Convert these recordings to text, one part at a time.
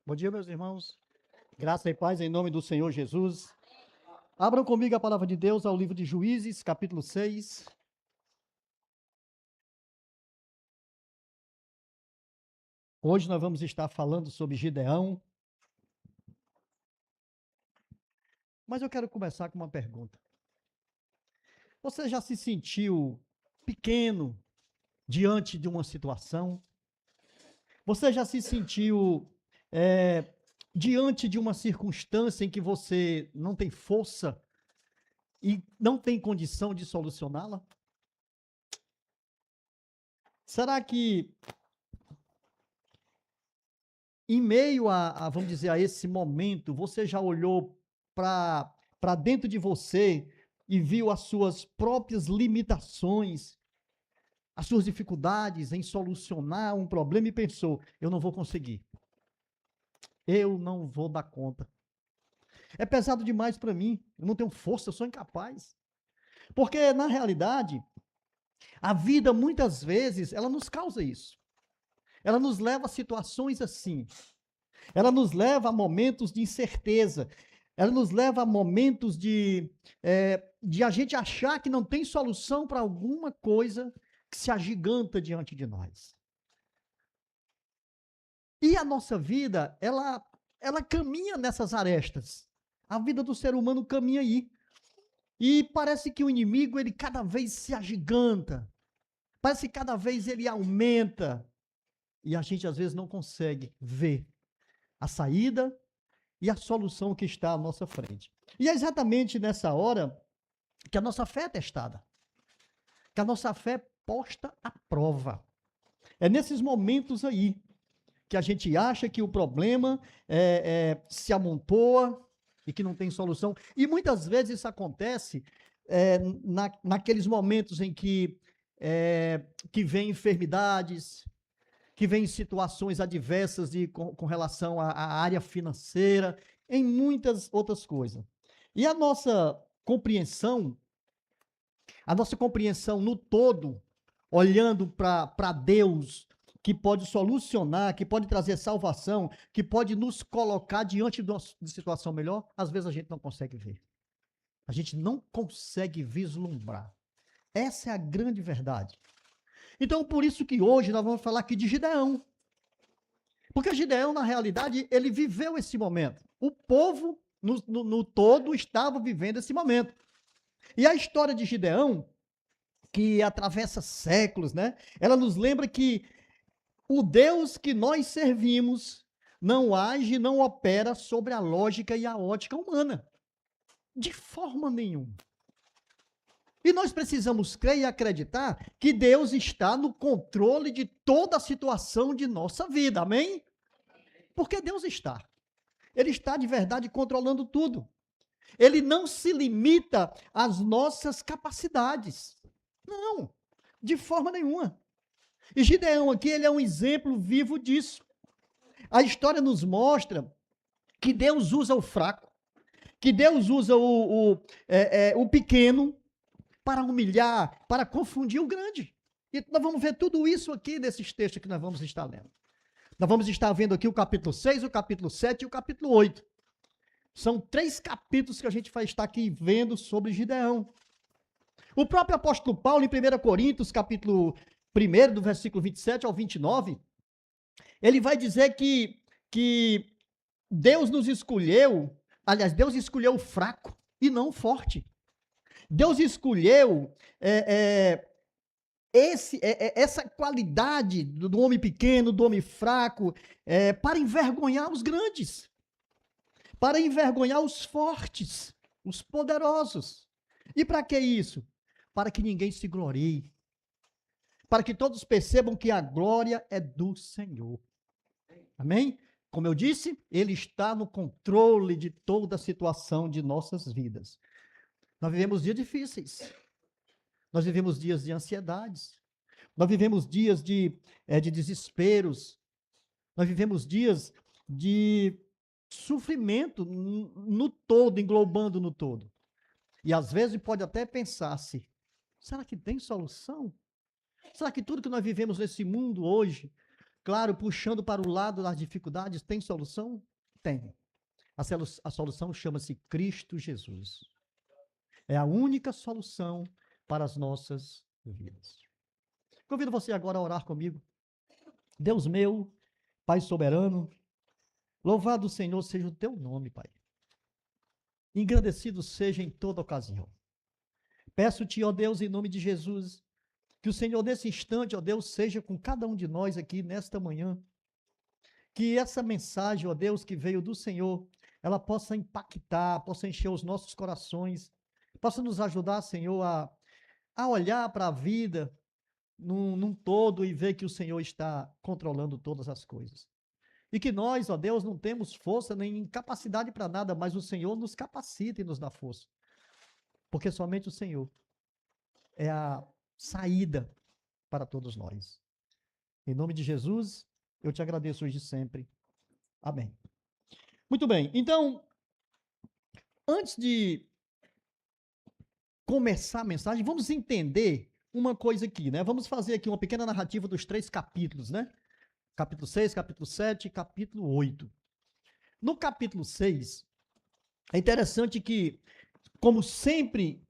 Bom dia, meus irmãos. Graça e paz em nome do Senhor Jesus. Abram comigo a palavra de Deus ao livro de Juízes, capítulo 6. Hoje nós vamos estar falando sobre Gideão. Mas eu quero começar com uma pergunta. Você já se sentiu pequeno diante de uma situação? Você já se sentiu diante de uma circunstância em que você não tem força e não tem condição de solucioná-la? Será que em meio vamos dizer, a esse momento, você já olhou para dentro de você e viu as suas próprias limitações, as suas dificuldades em solucionar um problema e pensou: eu não vou conseguir, eu não vou dar conta. É pesado demais para mim, eu não tenho força, eu sou incapaz. Porque, na realidade, a vida, muitas vezes, ela nos causa isso. Ela nos leva a situações assim. Ela nos leva a momentos de incerteza. Ela nos leva a momentos de a gente achar que não tem solução para alguma coisa que se agiganta diante de nós. E a nossa vida, ela caminha nessas arestas. A vida do ser humano caminha aí. E parece que o inimigo, ele cada vez se agiganta. Parece que cada vez ele aumenta. E a gente, às vezes, não consegue ver a saída e a solução que está à nossa frente. E é exatamente nessa hora que a nossa fé é testada, que a nossa fé é posta à prova. É nesses momentos aí que a gente acha que o problema se amontoa e que não tem solução. E muitas vezes isso acontece naqueles momentos em que vem enfermidades, que vem situações adversas com relação à área financeira, em muitas outras coisas. E a nossa compreensão no todo, olhando para Deus, que pode solucionar, que pode trazer salvação, que pode nos colocar diante de uma situação melhor, às vezes a gente não consegue ver. A gente não consegue vislumbrar. Essa é a grande verdade. Então, por isso que hoje nós vamos falar aqui de Gideão. Porque Gideão, na realidade, ele viveu esse momento. O povo, no todo, estava vivendo esse momento. E a história de Gideão, que atravessa séculos, né? Ela nos lembra que o Deus que nós servimos não age, não opera sobre a lógica e a ótica humana. De forma nenhuma. E nós precisamos crer e acreditar que Deus está no controle de toda a situação de nossa vida, amém? Porque Deus está. Ele está de verdade controlando tudo. Ele não se limita às nossas capacidades. Não, de forma nenhuma. E Gideão aqui, ele é um exemplo vivo disso. A história nos mostra que Deus usa o fraco, que Deus usa o pequeno para humilhar, para confundir o grande. E nós vamos ver tudo isso aqui nesses textos que nós vamos estar lendo. Nós vamos estar vendo aqui o capítulo 6, o capítulo 7 e o capítulo 8. São 3 capítulos que a gente vai estar aqui vendo sobre Gideão. O próprio apóstolo Paulo, em 1 Coríntios, capítulo 1, do versículo 27 ao 29, ele vai dizer que Deus nos escolheu, aliás, Deus escolheu o fraco e não o forte. Deus escolheu essa qualidade do homem pequeno, do homem fraco, para envergonhar os grandes, para envergonhar os fortes, os poderosos. E para que isso? Para que ninguém se glorie, para que todos percebam que a glória é do Senhor. Amém? Como eu disse, Ele está no controle de toda a situação de nossas vidas. Nós vivemos dias difíceis. Nós vivemos dias de ansiedades. Nós vivemos dias de desesperos. Nós vivemos dias de sofrimento no todo, englobando no todo. E às vezes pode até pensar-se, será que tem solução? Será que tudo que nós vivemos nesse mundo hoje, claro, puxando para o lado das dificuldades, tem solução? Tem. A solução chama-se Cristo Jesus. É a única solução para as nossas vidas. Convido você agora a orar comigo. Deus meu, Pai soberano, louvado Senhor seja o teu nome, Pai. Engrandecido seja em toda ocasião. Peço-te, ó Deus, em nome de Jesus, que o Senhor, nesse instante, ó Deus, seja com cada um de nós aqui nesta manhã. Que essa mensagem, ó Deus, que veio do Senhor, ela possa impactar, possa encher os nossos corações, possa nos ajudar, Senhor, a olhar para a vida num todo e ver que o Senhor está controlando todas as coisas. E que nós, ó Deus, não temos força nem capacidade para nada, mas o Senhor nos capacita e nos dá força. Porque somente o Senhor é a saída para todos nós. Em nome de Jesus, eu te agradeço hoje e sempre. Amém. Muito bem, então, antes de começar a mensagem, vamos entender uma coisa aqui, né? Vamos fazer aqui uma pequena narrativa dos 3 capítulos, né? Capítulo 6, capítulo 7 e capítulo 8. No capítulo 6, é interessante que, como sempre,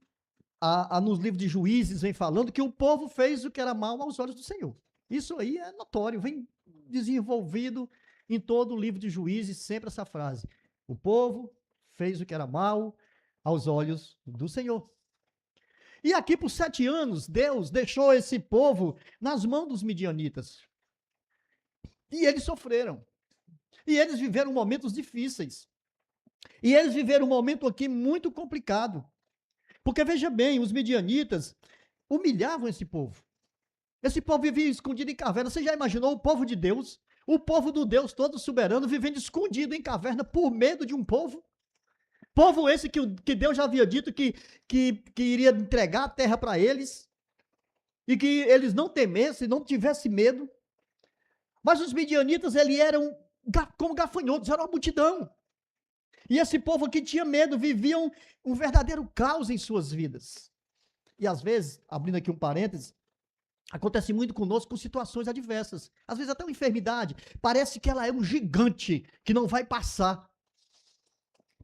nos livros de Juízes vem falando que o povo fez o que era mal aos olhos do Senhor. Isso aí é notório, vem desenvolvido em todo o livro de Juízes, sempre essa frase. O povo fez o que era mal aos olhos do Senhor. E aqui por 7 anos, Deus deixou esse povo nas mãos dos midianitas. E eles sofreram. E eles viveram momentos difíceis. E eles viveram um momento aqui muito complicado. Porque veja bem, os midianitas humilhavam esse povo. Esse povo vivia escondido em caverna. Você já imaginou o povo de Deus? O povo do Deus todo soberano vivendo escondido em caverna por medo de um povo? Povo esse que Deus já havia dito que iria entregar a terra para eles e que eles não temessem, não tivessem medo. Mas os midianitas, eles eram como gafanhotos, era uma multidão. E esse povo aqui tinha medo, viviam um verdadeiro caos em suas vidas. E às vezes, abrindo aqui um parênteses, acontece muito conosco com situações adversas. Às vezes até uma enfermidade. Parece que ela é um gigante que não vai passar.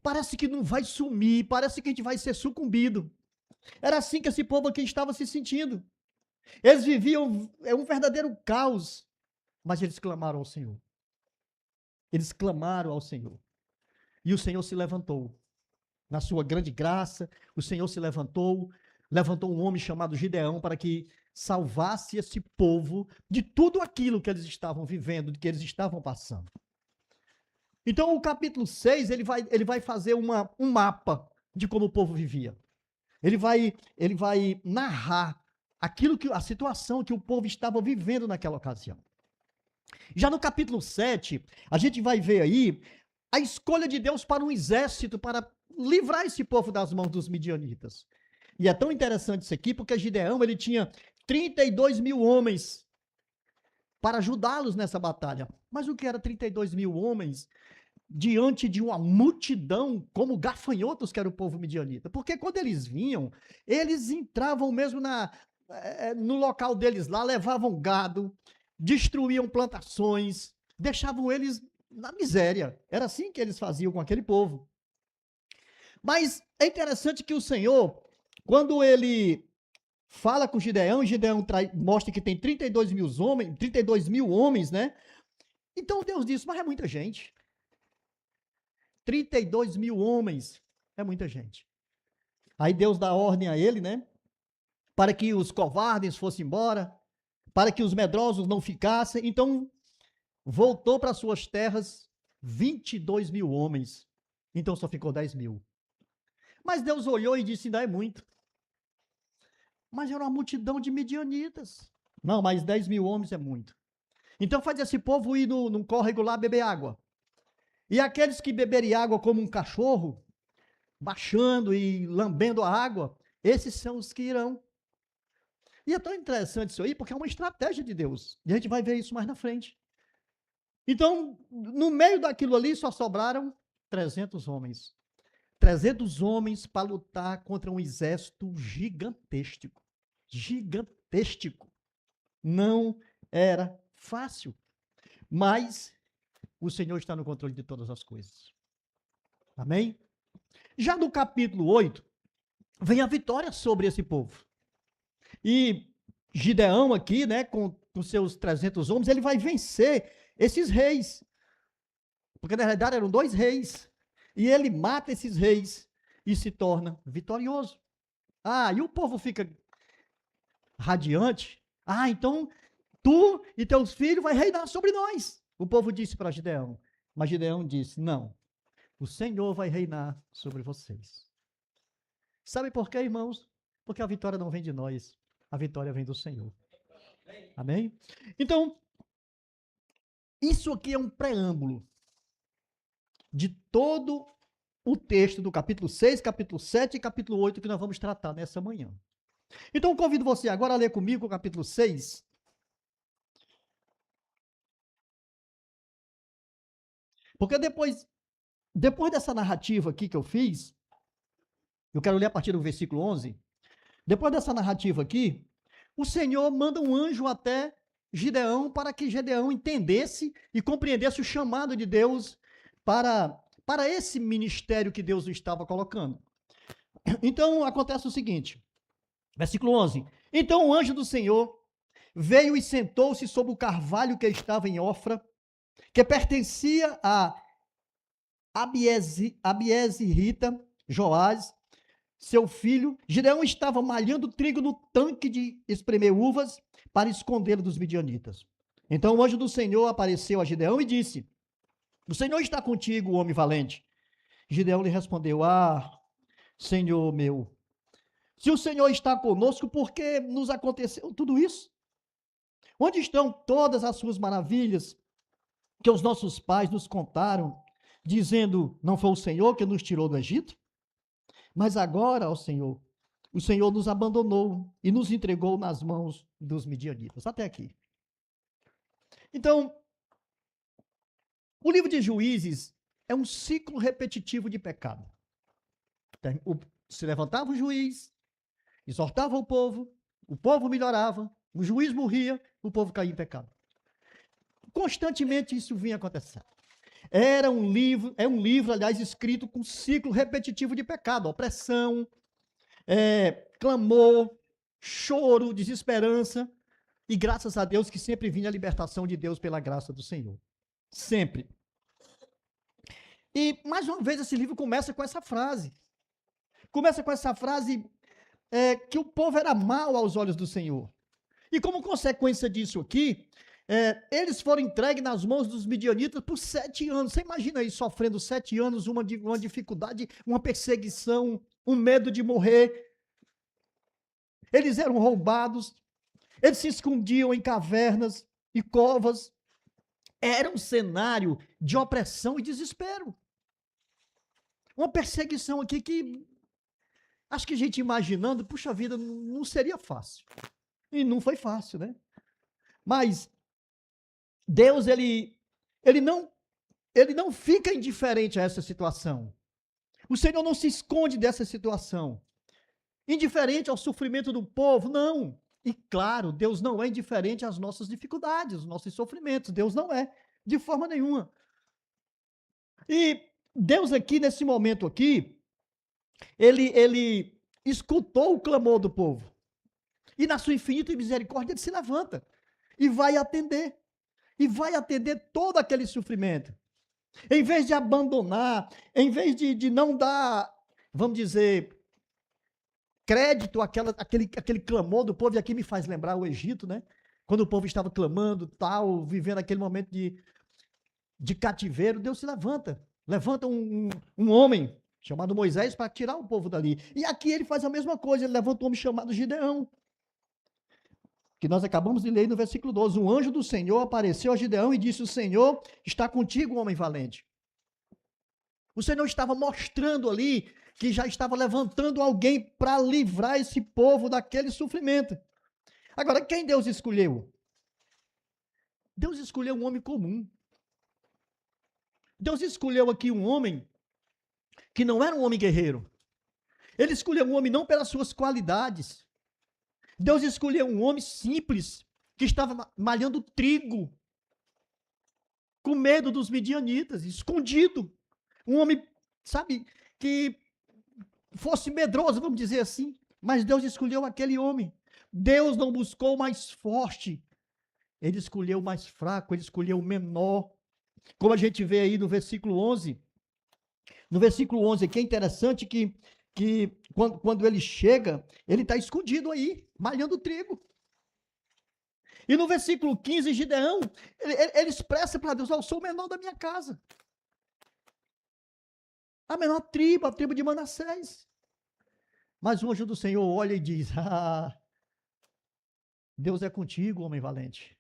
Parece que não vai sumir, parece que a gente vai ser sucumbido. Era assim que esse povo aqui estava se sentindo. Eles viviam um verdadeiro caos, mas eles clamaram ao Senhor. Eles clamaram ao Senhor. E o Senhor se levantou. Na sua grande graça, o Senhor se levantou um homem chamado Gideão para que salvasse esse povo de tudo aquilo que eles estavam vivendo, de que eles estavam passando. Então, o capítulo 6, ele vai fazer um mapa de como o povo vivia. Ele vai narrar a situação que o povo estava vivendo naquela ocasião. Já no capítulo 7, a gente vai ver aí a escolha de Deus para um exército para livrar esse povo das mãos dos midianitas. E é tão interessante isso aqui, porque Gideão, ele tinha 32 mil homens para ajudá-los nessa batalha. Mas o que era 32 mil homens diante de uma multidão como gafanhotos que era o povo midianita? Porque quando eles vinham, eles entravam mesmo no local deles lá, levavam gado, destruíam plantações, deixavam eles na miséria. Era assim que eles faziam com aquele povo. Mas é interessante que o Senhor, quando ele fala com Gideão, e Gideão mostra que tem 32 mil homens, né? Então Deus disse, mas é muita gente. 32 mil homens é muita gente. Aí Deus dá ordem a ele, né? Para que os covardes fossem embora, para que os medrosos não ficassem. Então, voltou para suas terras 22 mil homens. Então só ficou 10 mil. Mas Deus olhou e disse, ainda é muito. Mas era uma multidão de midianitas. Não, mas 10 mil homens é muito. Então faz esse povo ir num córrego lá beber água. E aqueles que beberem água como um cachorro, baixando e lambendo a água, esses são os que irão. E é tão interessante isso aí, porque é uma estratégia de Deus. E a gente vai ver isso mais na frente. Então, no meio daquilo ali, só sobraram 300 homens. 300 homens para lutar contra um exército gigantesco. Gigantesco. Não era fácil. Mas o Senhor está no controle de todas as coisas. Amém? Já no capítulo 8, vem a vitória sobre esse povo. E Gideão aqui, né, com seus 300 homens, ele vai vencer esses reis. Porque na realidade eram 2 reis. E ele mata esses reis e se torna vitorioso. E o povo fica radiante. Então tu e teus filhos vai reinar sobre nós. O povo disse para Gideão. Mas Gideão disse, não, o Senhor vai reinar sobre vocês. Sabe por quê, irmãos? Porque a vitória não vem de nós, a vitória vem do Senhor. Amém? Então, isso aqui é um preâmbulo de todo o texto do capítulo 6, capítulo 7 e capítulo 8 que nós vamos tratar nessa manhã. Então, convido você agora a ler comigo o capítulo 6. Porque depois dessa narrativa aqui que eu fiz, eu quero ler a partir do versículo 11. Depois dessa narrativa aqui, o Senhor manda um anjo até Gideão para que Gideão entendesse e compreendesse o chamado de Deus para esse ministério que Deus o estava colocando. Então, acontece o seguinte, versículo 11. Então o anjo do Senhor veio e sentou-se sobre o carvalho que estava em Ofra, que pertencia a Abiesirita, Joás, seu filho. Gideão estava malhando trigo no tanque de espremer uvas para escondê-lo dos midianitas. Então o anjo do Senhor apareceu a Gideão e disse, o Senhor está contigo, homem valente. Gideão lhe respondeu, Senhor meu, se o Senhor está conosco, por que nos aconteceu tudo isso? Onde estão todas as suas maravilhas que os nossos pais nos contaram, dizendo, não foi o Senhor que nos tirou do Egito? Mas agora, ó Senhor, o Senhor nos abandonou e nos entregou nas mãos dos midianitas. Até aqui. Então, o livro de Juízes é um ciclo repetitivo de pecado. Se levantava o juiz, exortava o povo melhorava, o juiz morria, o povo caía em pecado. Constantemente isso vinha acontecendo. É um livro, aliás, escrito com ciclo repetitivo de pecado, opressão, clamor, choro, desesperança, e graças a Deus que sempre vinha a libertação de Deus pela graça do Senhor. Sempre. E, mais uma vez, esse livro começa com essa frase. Que o povo era mau aos olhos do Senhor. E como consequência disso aqui, eles foram entregues nas mãos dos midianitas por 7 anos. Você imagina aí sofrendo 7 anos, uma dificuldade, uma perseguição, um medo de morrer. Eles eram roubados, eles se escondiam em cavernas e covas. Era um cenário de opressão e desespero. Uma perseguição aqui que, acho que a gente imaginando, puxa vida, não seria fácil. E não foi fácil, né? Mas Deus, ele não fica indiferente a essa situação. O Senhor não se esconde dessa situação. Indiferente ao sofrimento do povo, não. E claro, Deus não é indiferente às nossas dificuldades, aos nossos sofrimentos. Deus não é, de forma nenhuma. E Deus aqui, nesse momento aqui, ele escutou o clamor do povo. E na sua infinita misericórdia, ele se levanta e vai atender. E vai atender todo aquele sofrimento. Em vez de abandonar, em vez de não dar, vamos dizer, crédito àquele clamor do povo, e aqui me faz lembrar o Egito, né? Quando o povo estava clamando, tal, vivendo aquele momento de cativeiro, Deus se levanta um homem chamado Moisés para tirar o povo dali. E aqui ele faz a mesma coisa, ele levanta um homem chamado Gideão, que nós acabamos de ler no versículo 12. O anjo do Senhor apareceu a Gideão e disse, o Senhor está contigo, homem valente. O Senhor estava mostrando ali que já estava levantando alguém para livrar esse povo daquele sofrimento. Agora, quem Deus escolheu? Deus escolheu um homem comum. Deus escolheu aqui um homem que não era um homem guerreiro. Ele escolheu um homem não pelas suas qualidades. Deus escolheu um homem simples, que estava malhando trigo. com medo dos midianitas, escondido. Um homem, sabe, que fosse medroso, vamos dizer assim. Mas Deus escolheu aquele homem. Deus não buscou o mais forte. Ele escolheu o mais fraco, ele escolheu o menor. Como a gente vê aí no versículo 11. No versículo 11 aqui é interessante que quando ele chega, ele está escondido aí, malhando trigo. E no versículo 15, Gideão, ele expressa para Deus: eu sou o menor da minha casa. A menor tribo, a tribo de Manassés. Mas o anjo do Senhor olha e diz: Deus é contigo, homem valente.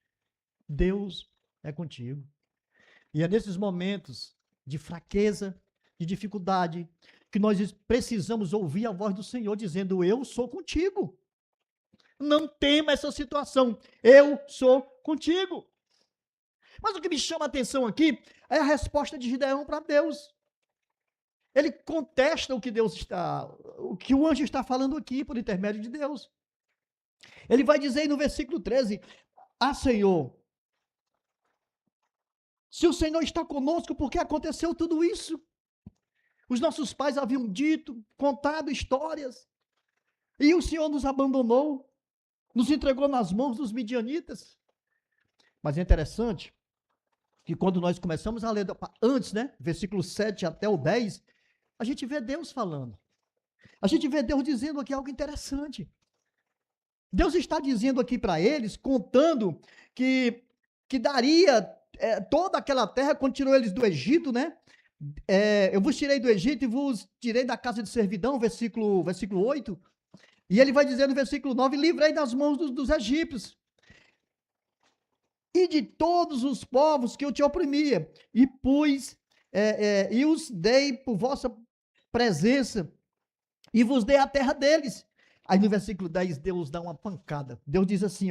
Deus é contigo. E é nesses momentos de fraqueza, de dificuldade, que nós precisamos ouvir a voz do Senhor dizendo: eu sou contigo. Não tema essa situação, eu sou contigo. Mas o que me chama a atenção aqui é a resposta de Gideão para Deus. Ele contesta o que o anjo está falando aqui por intermédio de Deus. Ele vai dizer aí no versículo 13: Senhor, se o Senhor está conosco, por que aconteceu tudo isso? Os nossos pais haviam dito, contado histórias, e o Senhor nos abandonou, nos entregou nas mãos dos midianitas. Mas é interessante que quando nós começamos a ler antes, né, versículo 7 até o 10, a gente vê Deus falando. A gente vê Deus dizendo aqui algo interessante. Deus está dizendo aqui para eles, contando que daria toda aquela terra, quando tirou eles do Egito, né? Eu vos tirei do Egito e vos tirei da casa de servidão, versículo 8. E ele vai dizer no versículo 9: livrei das mãos dos egípcios e de todos os povos que eu te oprimia, e e os dei por vossa presença, e vos dei a terra deles. Aí no versículo 10, Deus dá uma pancada. Deus diz assim,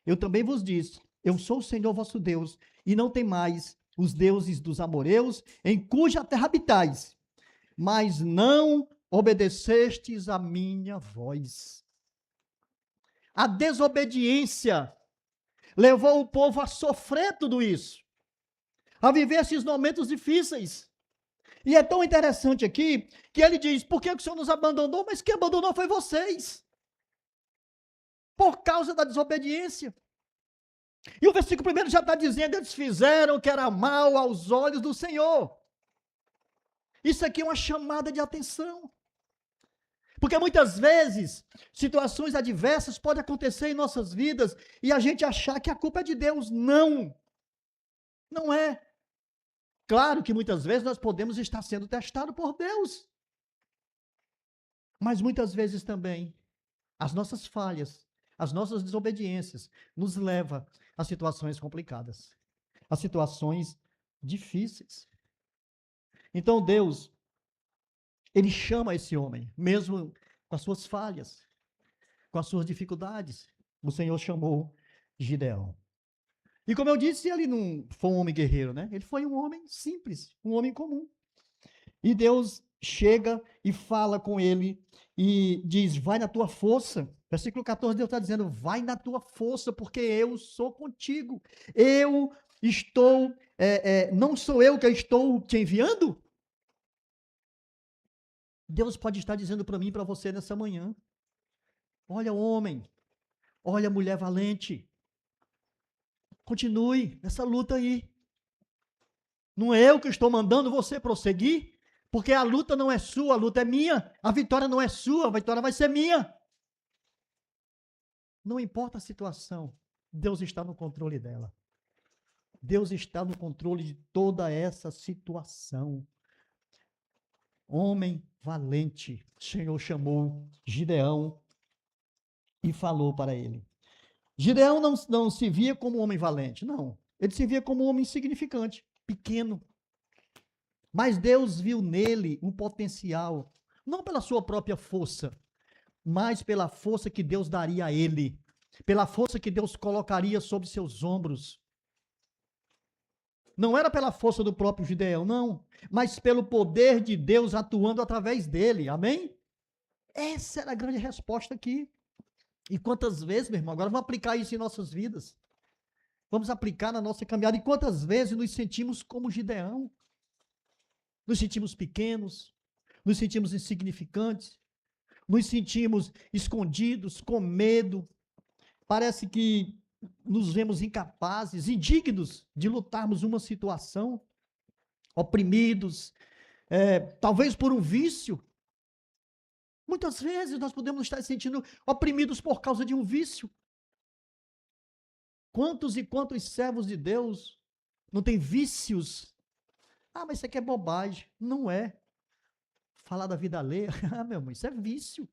eu também vos disse, eu sou o Senhor vosso Deus, e não tem mais os deuses dos amoreus, em cuja terra habitais, mas não obedecestes a minha voz. A desobediência levou o povo a sofrer tudo isso, a viver esses momentos difíceis. E é tão interessante aqui, que ele diz: por que o Senhor nos abandonou? Mas quem abandonou foi vocês, por causa da desobediência. E o versículo 1 já está dizendo: eles fizeram o que era mal aos olhos do Senhor. Isso aqui é uma chamada de atenção. Porque muitas vezes, situações adversas podem acontecer em nossas vidas e a gente achar que a culpa é de Deus. Não. Não é. Claro que muitas vezes nós podemos estar sendo testados por Deus. Mas muitas vezes também, as nossas falhas, as nossas desobediências, nos levam a situações complicadas, a situações difíceis. Então Deus, ele chama esse homem, mesmo com as suas falhas, com as suas dificuldades. O Senhor chamou Gideão. E como eu disse, ele não foi um homem guerreiro, né? Ele foi um homem simples, um homem comum. E Deus chega e fala com ele e diz: vai na tua força. Versículo 14, Deus está dizendo: vai na tua força, porque eu sou contigo. Eu estou, não sou eu que estou te enviando? Deus pode estar dizendo para mim e para você nessa manhã: olha, homem, olha, mulher valente, continue nessa luta aí. Não é eu que estou mandando você prosseguir, porque a luta não é sua, a luta é minha. A vitória não é sua, a vitória vai ser minha. Não importa a situação, Deus está no controle dela. Deus está no controle de toda essa situação. Homem valente, o Senhor chamou Gideão e falou para ele. Gideão não se via como um homem valente, não. Ele se via como um homem insignificante, pequeno. Mas Deus viu nele um potencial, não pela sua própria força, mas pela força que Deus daria a ele, pela força que Deus colocaria sobre seus ombros. Não era pela força do próprio Gideão, não, mas pelo poder de Deus atuando através dele, amém? Essa era a grande resposta aqui. E quantas vezes, meu irmão, agora vamos aplicar isso em nossas vidas. Vamos aplicar na nossa caminhada. E quantas vezes nos sentimos como Gideão? Nos sentimos pequenos, nos sentimos insignificantes, nos sentimos escondidos, com medo. Parece que nos vemos incapazes, indignos de lutarmos uma situação, oprimidos, talvez por um vício. Muitas vezes nós podemos estar sentindo oprimidos por causa de um vício. Quantos e quantos servos de Deus não têm vícios? Ah, mas isso aqui é bobagem. Não é. Falar da vida alheia, ah, meu irmão, isso é vício.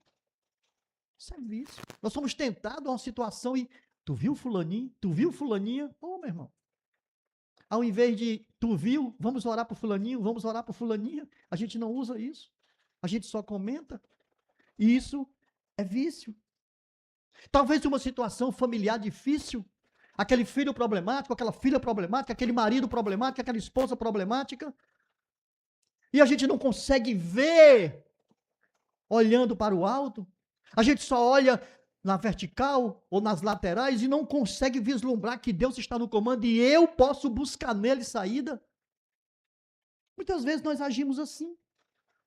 Isso é vício. Nós somos tentados a uma situação e tu viu fulaninho? Tu viu fulaninha? Ô, meu irmão. Ao invés de tu viu, vamos orar por fulaninho, vamos orar por fulaninha, a gente não usa isso. A gente só comenta. E isso é vício. Talvez uma situação familiar difícil, aquele filho problemático, aquela filha problemática, aquele marido problemático, aquela esposa problemática, e a gente não consegue ver olhando para o alto, a gente só olha na vertical ou nas laterais e não consegue vislumbrar que Deus está no comando e eu posso buscar nele saída. Muitas vezes nós agimos assim,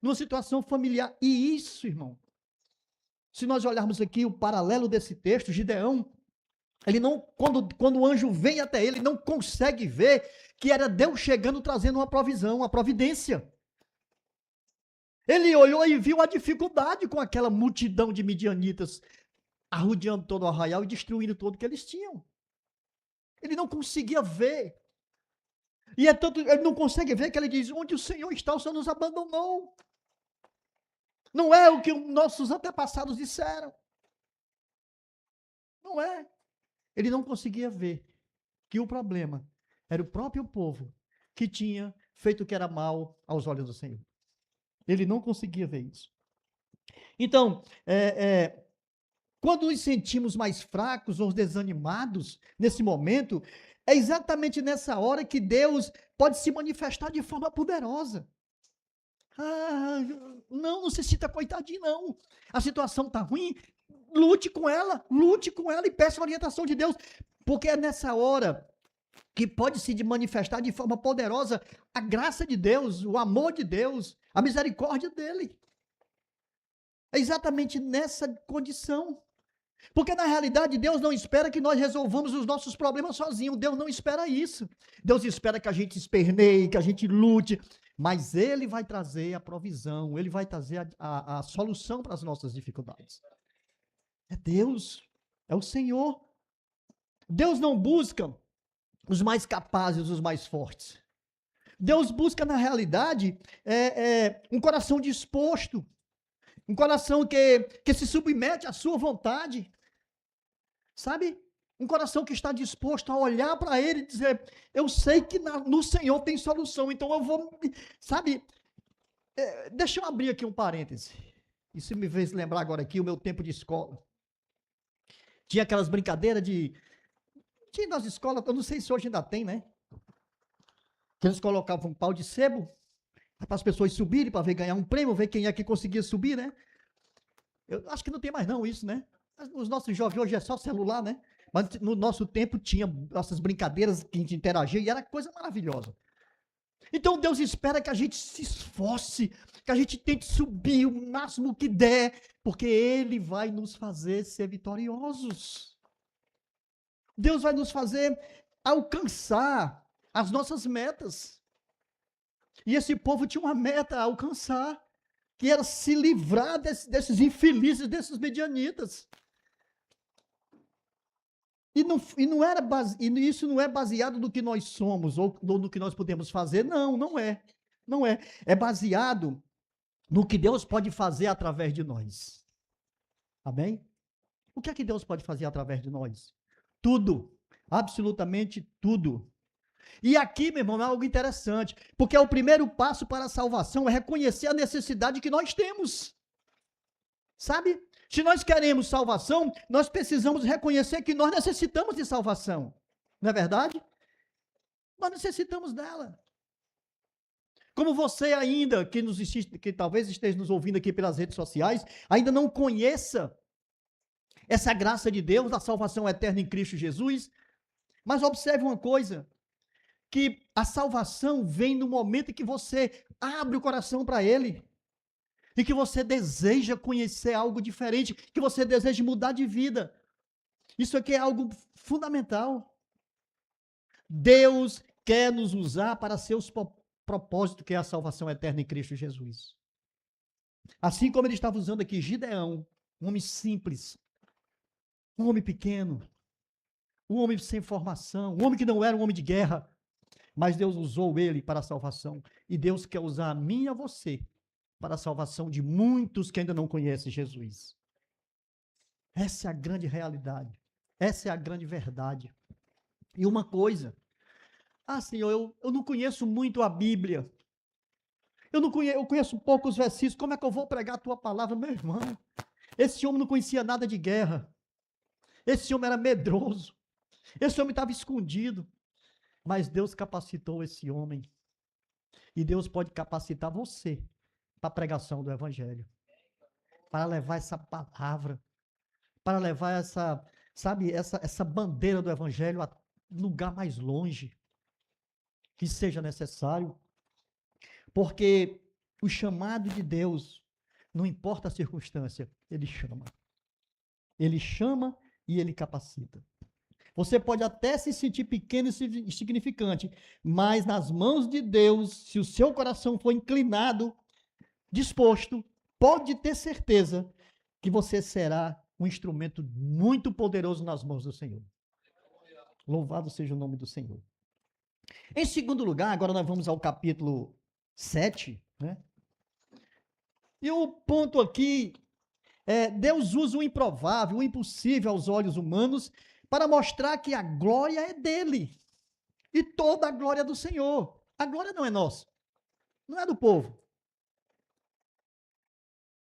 numa situação familiar, e isso, irmão, se nós olharmos aqui o paralelo desse texto, Gideão, ele não, quando o anjo vem até ele não consegue ver que era Deus chegando trazendo uma provisão, uma providência. Ele olhou e viu a dificuldade com aquela multidão de midianitas arrodeando todo o arraial e destruindo tudo que eles tinham. Ele não conseguia ver. E é tanto, ele não consegue ver que ele diz, onde o Senhor está, o Senhor nos abandonou. Não é o que nossos antepassados disseram. Não é. Ele não conseguia ver que o problema era o próprio povo que tinha feito o que era mal aos olhos do Senhor. Ele não conseguia ver isso. Então, quando nos sentimos mais fracos ou desanimados nesse momento, é exatamente nessa hora que Deus pode se manifestar de forma poderosa. Ah, não se sinta coitadinho, não. A situação está ruim, lute com ela e peça a orientação de Deus, porque é nessa hora que pode se manifestar de forma poderosa a graça de Deus, o amor de Deus, a misericórdia dele. É exatamente nessa condição. Porque na realidade Deus não espera que nós resolvamos os nossos problemas sozinhos. Deus não espera isso. Deus espera que a gente esperneie, que a gente lute, mas Ele vai trazer a provisão, Ele vai trazer a solução para as nossas dificuldades. É Deus, é o Senhor. Deus não busca os mais capazes, os mais fortes. Deus busca, na realidade, um coração disposto, um coração que se submete à sua vontade, sabe? Um coração que está disposto a olhar para Ele e dizer, eu sei que no Senhor tem solução, então eu vou, sabe? Deixa eu abrir aqui um parêntese. Isso me fez lembrar agora aqui o meu tempo de escola. Tinha aquelas brincadeiras tinha nas escolas, eu não sei se hoje ainda tem, né? Que eles colocavam um pau de sebo para as pessoas subirem, para ver ganhar um prêmio, ver quem é que conseguia subir, né? Eu acho que não tem mais não isso, né? Os nossos jovens hoje é só celular, né? Mas no nosso tempo tinha essas brincadeiras que a gente interagia e era coisa maravilhosa. Então Deus espera que a gente se esforce, que a gente tente subir o máximo que der, porque Ele vai nos fazer ser vitoriosos. Deus vai nos fazer alcançar as nossas metas. E esse povo tinha uma meta a alcançar, que era se livrar desses infelizes, desses medianitas. E isso não é baseado no que nós somos ou no que nós podemos fazer. Não é. Não é. É baseado no que Deus pode fazer através de nós. Amém? O que é que Deus pode fazer através de nós? Tudo. Absolutamente tudo. E aqui, meu irmão, é algo interessante, porque o primeiro passo para a salvação é reconhecer a necessidade que nós temos. Sabe? Se nós queremos salvação, nós precisamos reconhecer que nós necessitamos de salvação. Não é verdade? Nós necessitamos dela. Como você ainda, que talvez esteja nos ouvindo aqui pelas redes sociais, ainda não conheça essa graça de Deus, da salvação eterna em Cristo Jesus, Mas observe uma coisa, que a salvação vem no momento em que você abre o coração para Ele, e que você deseja conhecer algo diferente, que você deseja mudar de vida. Isso aqui é algo fundamental. Deus quer nos usar para seus propósitos, que é a salvação eterna em Cristo Jesus. Assim como ele estava usando aqui Gideão, um homem simples, um homem pequeno, um homem sem formação, um homem que não era um homem de guerra, mas Deus usou ele para a salvação. E Deus quer usar a mim e a você para a salvação de muitos que ainda não conhecem Jesus. Essa é a grande realidade. Essa é a grande verdade. E uma coisa, Senhor, eu não conheço muito a Bíblia. Eu conheço poucos versículos. Como é que eu vou pregar a tua palavra, meu irmão? Esse homem não conhecia nada de guerra. Esse homem era medroso. Esse homem estava escondido. Mas Deus capacitou esse homem. E Deus pode capacitar você para a pregação do Evangelho. Para levar essa palavra. Para levar essa bandeira do Evangelho a lugar mais longe que seja necessário. Porque o chamado de Deus, não importa a circunstância, Ele chama. Ele chama e Ele capacita. Você pode até se sentir pequeno e insignificante, mas nas mãos de Deus, se o seu coração for inclinado, disposto, pode ter certeza que você será um instrumento muito poderoso nas mãos do Senhor. Louvado seja o nome do Senhor. Em segundo lugar, agora nós vamos ao capítulo 7, né? E o ponto aqui é, Deus usa o improvável, o impossível aos olhos humanos, para mostrar que a glória é dele. E toda a glória é do Senhor. A glória não é nossa. Não é do povo.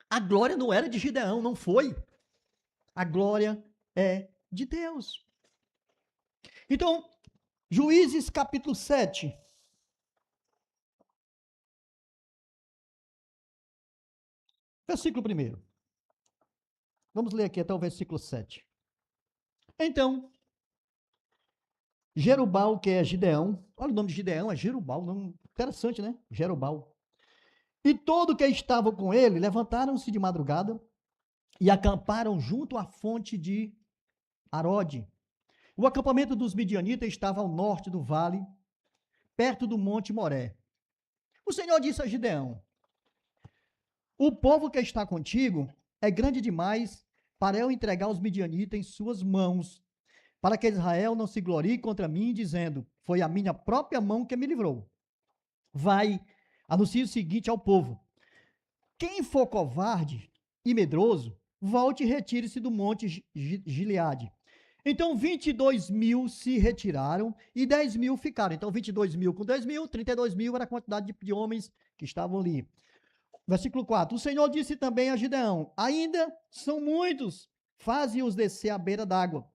A glória não era de Gideão, não foi. A glória é de Deus. Então, Juízes capítulo 7. Versículo 1. Vamos ler aqui até o versículo 7. Então, Jerubal, que é Gideão, olha o nome de Gideão, é Jerubal, nome interessante, né? Jerubal. E todo que estava com ele levantaram-se de madrugada e acamparam junto à fonte de Arode. O acampamento dos midianitas estava ao norte do vale, perto do monte Moré. O Senhor disse a Gideão: o povo que está contigo é grande demais para eu entregar os midianitas em suas mãos, para que Israel não se glorie contra mim, dizendo: foi a minha própria mão que me livrou. Vai, anuncie o seguinte ao povo: quem for covarde e medroso, volte e retire-se do monte Gileade. Então 22.000 se retiraram e 10.000 ficaram. Então 22.000 com 10.000, 32.000 era a quantidade de homens que estavam ali. Versículo 4. O Senhor disse também a Gideão: ainda são muitos, faze-os descer à beira d'água,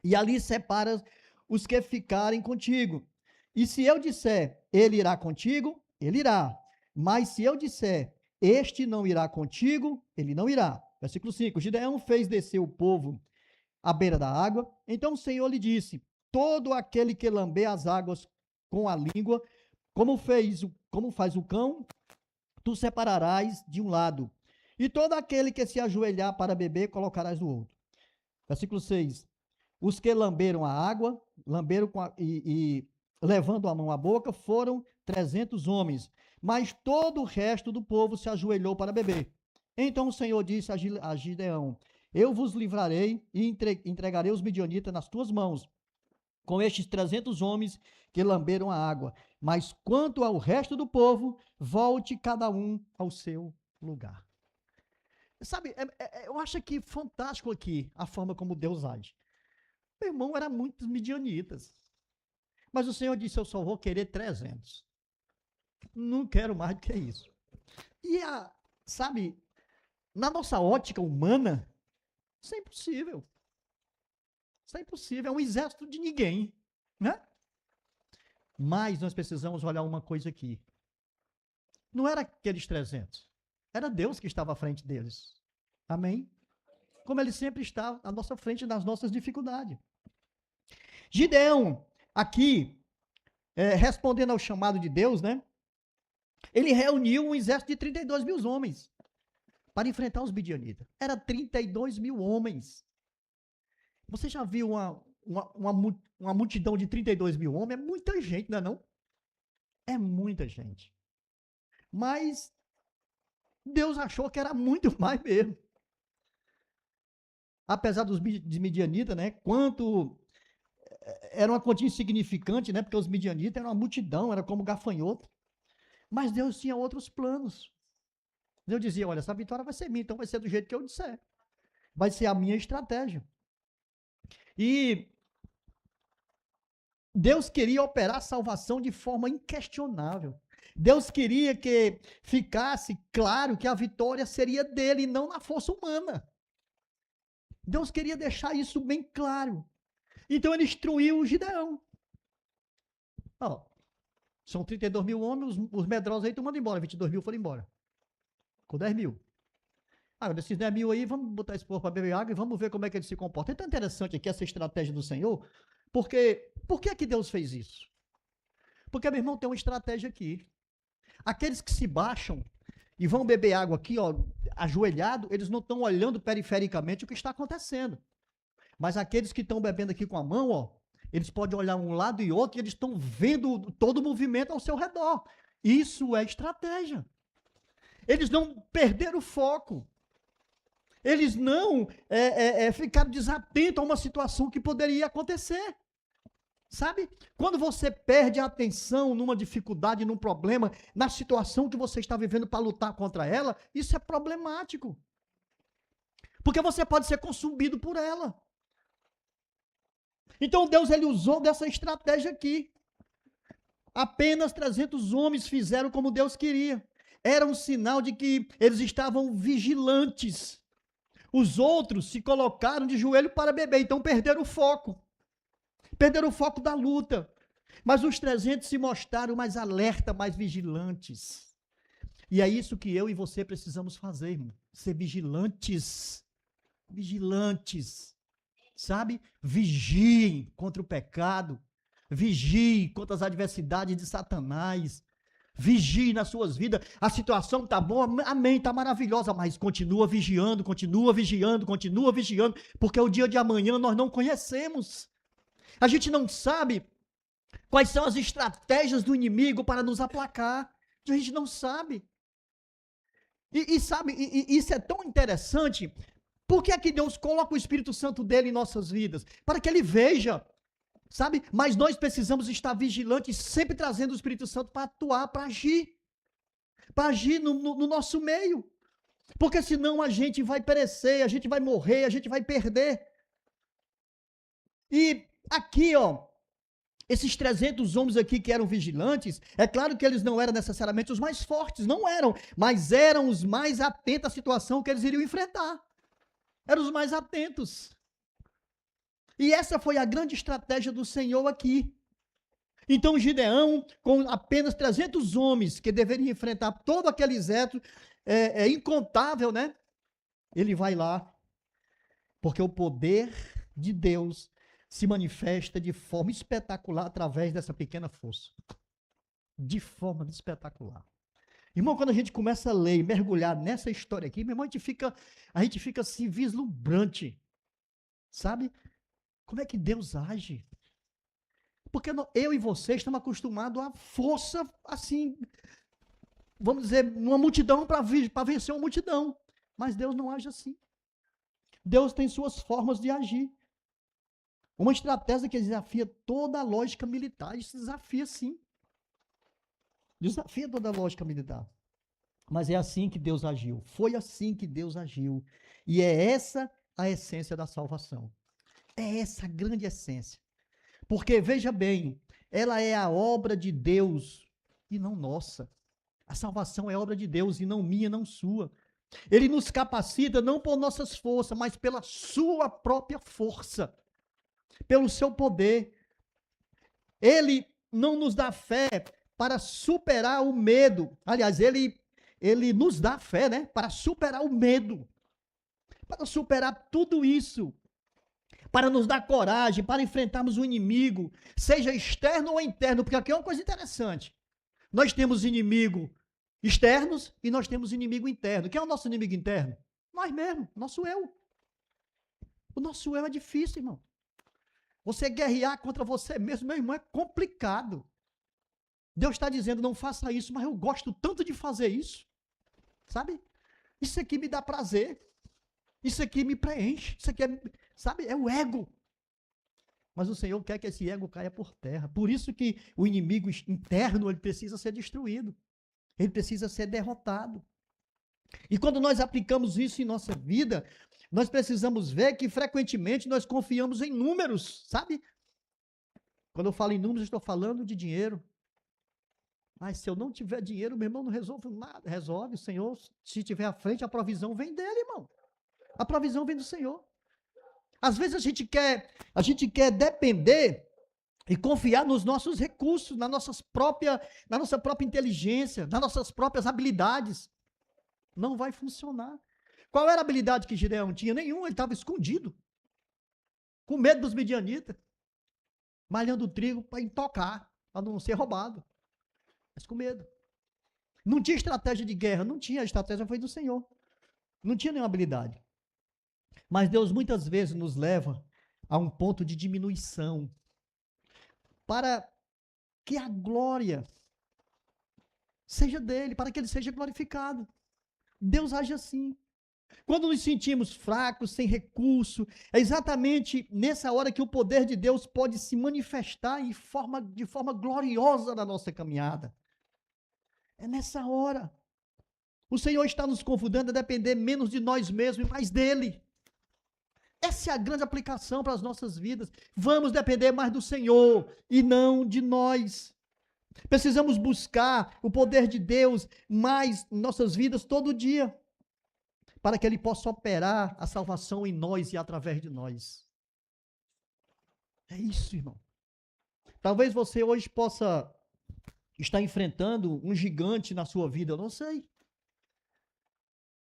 e ali separa os que ficarem contigo. E se eu disser, ele irá contigo, ele irá. Mas se eu disser, este não irá contigo, ele não irá. Versículo 5. Gideão fez descer o povo à beira da água. Então o Senhor lhe disse: todo aquele que lamber as águas com a língua, como faz o cão, tu separarás de um lado. E todo aquele que se ajoelhar para beber, colocarás do outro. Versículo 6. Os que lamberam a água, levando a mão à boca, foram 300 homens. Mas todo o resto do povo se ajoelhou para beber. Então o Senhor disse a Gideão: eu vos livrarei e entregarei os midianitas nas tuas mãos, com estes 300 homens que lamberam a água. Mas quanto ao resto do povo, volte cada um ao seu lugar. Sabe, eu acho que fantástico aqui a forma como Deus age. Meu irmão, eram muitos midianitas. Mas o Senhor disse: eu só vou querer 300. Não quero mais do que isso. E, sabe, na nossa ótica humana, isso é impossível. Isso é impossível. É um exército de ninguém, né? Mas nós precisamos olhar uma coisa aqui. Não era aqueles 300. Era Deus que estava à frente deles. Amém? Como ele sempre está à nossa frente nas nossas dificuldades. Gideão, aqui, respondendo ao chamado de Deus, né? Ele reuniu um exército de 32 mil homens para enfrentar os midianitas. Era 32 mil homens. Você já viu uma multidão de 32 mil homens? É muita gente, não é não? É muita gente. Mas Deus achou que era muito mais mesmo. Apesar dos midianitas, né? Quanto era uma quantia insignificante, né? Porque os midianitas eram uma multidão, era como gafanhoto. Mas Deus tinha outros planos. Deus dizia, olha, essa vitória vai ser minha, então vai ser do jeito que eu disser. Vai ser a minha estratégia. E Deus queria operar a salvação de forma inquestionável. Deus queria que ficasse claro que a vitória seria dele e não na força humana. Deus queria deixar isso bem claro. Então ele instruiu o Gideão. Ó, são 32 mil homens, os medrosos aí estão mandando embora, 22 mil foram embora. Com 10 mil. Agora, desses 10 mil aí, vamos botar esse povo para beber água e vamos ver como é que ele se comporta. É tão interessante aqui essa estratégia do Senhor, porque por que é que Deus fez isso? Porque, meu irmão, tem uma estratégia aqui. Aqueles que se baixam e vão beber água aqui, ó, ajoelhado, eles não estão olhando perifericamente o que está acontecendo. Mas aqueles que estão bebendo aqui com a mão, ó, eles podem olhar um lado e outro e eles estão vendo todo o movimento ao seu redor. Isso é estratégia. Eles não perderam o foco. Eles não ficaram desatentos a uma situação que poderia acontecer. Sabe? Quando você perde a atenção numa dificuldade, num problema, na situação que você está vivendo para lutar contra ela, isso é problemático. Porque você pode ser consumido por ela. Então Deus ele usou dessa estratégia aqui. Apenas 300 homens fizeram como Deus queria. Era um sinal de que eles estavam vigilantes. Os outros se colocaram de joelho para beber, então perderam o foco. Perderam o foco da luta. Mas os 300 se mostraram mais alerta, mais vigilantes. E é isso que eu e você precisamos fazer, irmão. Ser vigilantes. Vigilantes. Sabe? Vigiem contra o pecado. Vigiem contra as adversidades de Satanás. Vigie nas suas vidas. A situação está boa, amém, está maravilhosa, mas continua vigiando, continua vigiando, continua vigiando, porque o dia de amanhã nós não conhecemos. A gente não sabe quais são as estratégias do inimigo para nos aplacar. A gente não sabe. E sabe, isso é tão interessante. Por que é que Deus coloca o Espírito Santo dele em nossas vidas? Para que ele veja, sabe? Mas nós precisamos estar vigilantes, sempre trazendo o Espírito Santo para atuar, para agir no nosso meio. Porque senão a gente vai perecer, a gente vai morrer, a gente vai perder. E aqui, ó, esses 300 homens aqui que eram vigilantes, é claro que eles não eram necessariamente os mais fortes, não eram, mas eram os mais atentos à situação que eles iriam enfrentar. Eram os mais atentos. E essa foi a grande estratégia do Senhor aqui. Então Gideão, com apenas 300 homens que deveriam enfrentar todo aquele exército, incontável, né? Ele vai lá, porque o poder de Deus se manifesta de forma espetacular através dessa pequena força. De forma espetacular. Irmão, quando a gente começa a ler e mergulhar nessa história aqui, meu irmão, a gente fica assim vislumbrante. Sabe? Como é que Deus age? Porque eu e você estamos acostumados à força, assim, vamos dizer, uma multidão para vencer uma multidão. Mas Deus não age assim. Deus tem suas formas de agir. Uma estratégia que desafia toda a lógica militar. Isso desafia, sim. Desafia toda a lógica militar. Mas é assim que Deus agiu. Foi assim que Deus agiu. E é essa a essência da salvação. É essa a grande essência. Porque, veja bem, ela é a obra de Deus e não nossa. A salvação é obra de Deus e não minha, não sua. Ele nos capacita não por nossas forças, mas pela sua própria força. Pelo seu poder. Ele não nos dá fé para superar o medo. Aliás, ele nos dá fé, né? Para superar o medo. Para superar tudo isso. para nos dar coragem, para enfrentarmos o inimigo, seja externo ou interno, porque aqui é uma coisa interessante. Nós temos inimigo externos e nós temos inimigo interno. Quem é o nosso inimigo interno? Nós mesmos, nosso eu. O nosso eu é difícil, irmão. Você guerrear contra você mesmo, meu irmão, é complicado. Deus está dizendo, não faça isso, mas eu gosto tanto de fazer isso. Sabe? Isso aqui me dá prazer. Isso aqui me preenche. Isso aqui é, sabe, é o ego. Mas o Senhor quer que esse ego caia por terra. Por isso que o inimigo interno, ele precisa ser destruído. Ele precisa ser derrotado. E quando nós aplicamos isso em nossa vida, nós precisamos ver que frequentemente nós confiamos em números, sabe? Quando eu falo em números, eu estou falando de dinheiro. Mas se eu não tiver dinheiro, meu irmão, não resolve nada. Resolve, o Senhor, se tiver à frente, a provisão vem dele, irmão. A provisão vem do Senhor. Às vezes a gente quer depender e confiar nos nossos recursos, na nossa própria inteligência, nas nossas próprias habilidades. Não vai funcionar. Qual era a habilidade que Gideão tinha? Nenhuma, ele estava escondido. Com medo dos midianitas. Malhando o trigo para intocar, para não ser roubado. Mas com medo. Não tinha estratégia de guerra, não tinha, a estratégia foi do Senhor. Não tinha nenhuma habilidade. Mas Deus muitas vezes nos leva a um ponto de diminuição, para que a glória seja dele, para que ele seja glorificado. Deus age assim. Quando nos sentimos fracos, sem recurso, é exatamente nessa hora que o poder de Deus pode se manifestar de forma gloriosa na nossa caminhada. É nessa hora. O Senhor está nos convidando a depender menos de nós mesmos e mais dele. Essa é a grande aplicação para as nossas vidas. Vamos depender mais do Senhor e não de nós. Precisamos buscar o poder de Deus mais em nossas vidas todo dia, para que ele possa operar a salvação em nós e através de nós. É isso, irmão. Talvez você hoje possa estar enfrentando um gigante na sua vida, eu não sei.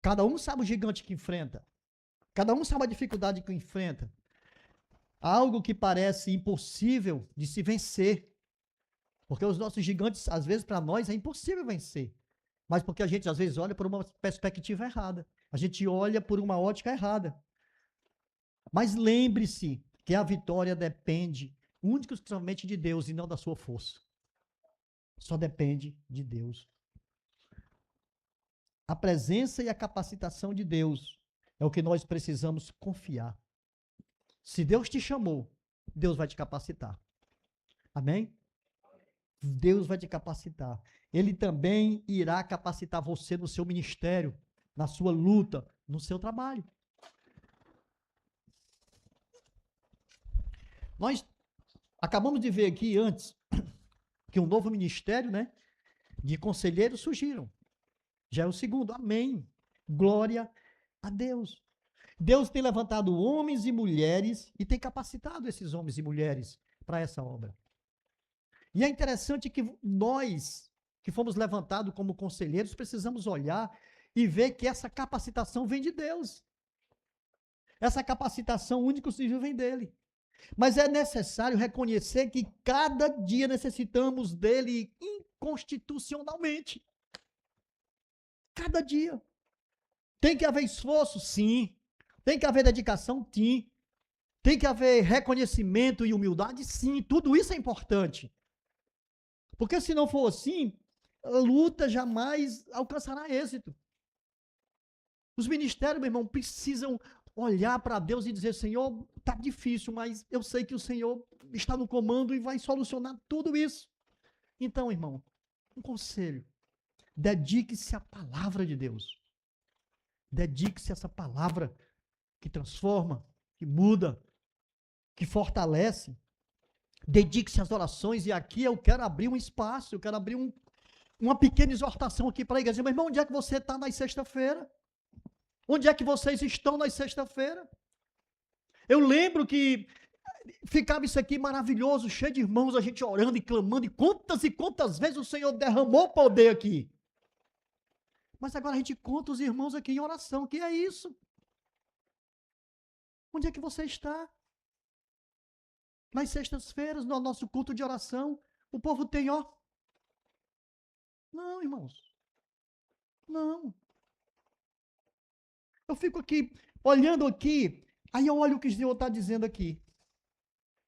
Cada um sabe o gigante que enfrenta. Cada um sabe a dificuldade que enfrenta. Algo que parece impossível de se vencer. Porque os nossos gigantes, às vezes, para nós é impossível vencer. Mas porque a gente, às vezes, olha por uma perspectiva errada. A gente olha por uma ótica errada. Mas lembre-se que a vitória depende única e exclusivamente de Deus e não da sua força. Só depende de Deus. A presença e a capacitação de Deus é o que nós precisamos confiar. Se Deus te chamou, Deus vai te capacitar. Amém? Deus vai te capacitar. Ele também irá capacitar você no seu ministério, na sua luta, no seu trabalho. Nós acabamos de ver aqui antes que um novo ministério, né, de conselheiros surgiram. Já é o segundo. Amém. Glória a Deus. Deus tem levantado homens e mulheres e tem capacitado esses homens e mulheres para essa obra. E é interessante que nós, que fomos levantados como conselheiros, precisamos olhar e ver que essa capacitação vem de Deus. Essa capacitação única e exclusiva vem dele. Mas é necessário reconhecer que cada dia necessitamos dele inconstitucionalmente. Cada dia. Tem que haver esforço? Sim. Tem que haver dedicação? Sim. Tem que haver reconhecimento e humildade? Sim. Tudo isso é importante. Porque se não for assim, a luta jamais alcançará êxito. Os ministérios, meu irmão, precisam olhar para Deus e dizer, Senhor, está difícil, mas eu sei que o Senhor está no comando e vai solucionar tudo isso. Então, irmão, um conselho, dedique-se à palavra de Deus. Dedique-se a essa palavra que transforma, que muda, que fortalece. Dedique-se às orações, e aqui eu quero abrir um espaço, eu quero abrir uma pequena exortação aqui para a igreja. Meu irmão, onde é que você está na sexta-feira? Onde é que vocês estão na sexta-feira? Eu lembro que ficava isso aqui maravilhoso, cheio de irmãos, a gente orando e clamando, e quantas vezes o Senhor derramou poder aqui. Mas agora a gente conta os irmãos aqui em oração, que é isso? Onde é que você está? Nas sextas-feiras, no nosso culto de oração, o povo tem, ó. Não, irmãos. Não. Eu fico aqui, olhando aqui, aí eu olho o que o Senhor está dizendo aqui.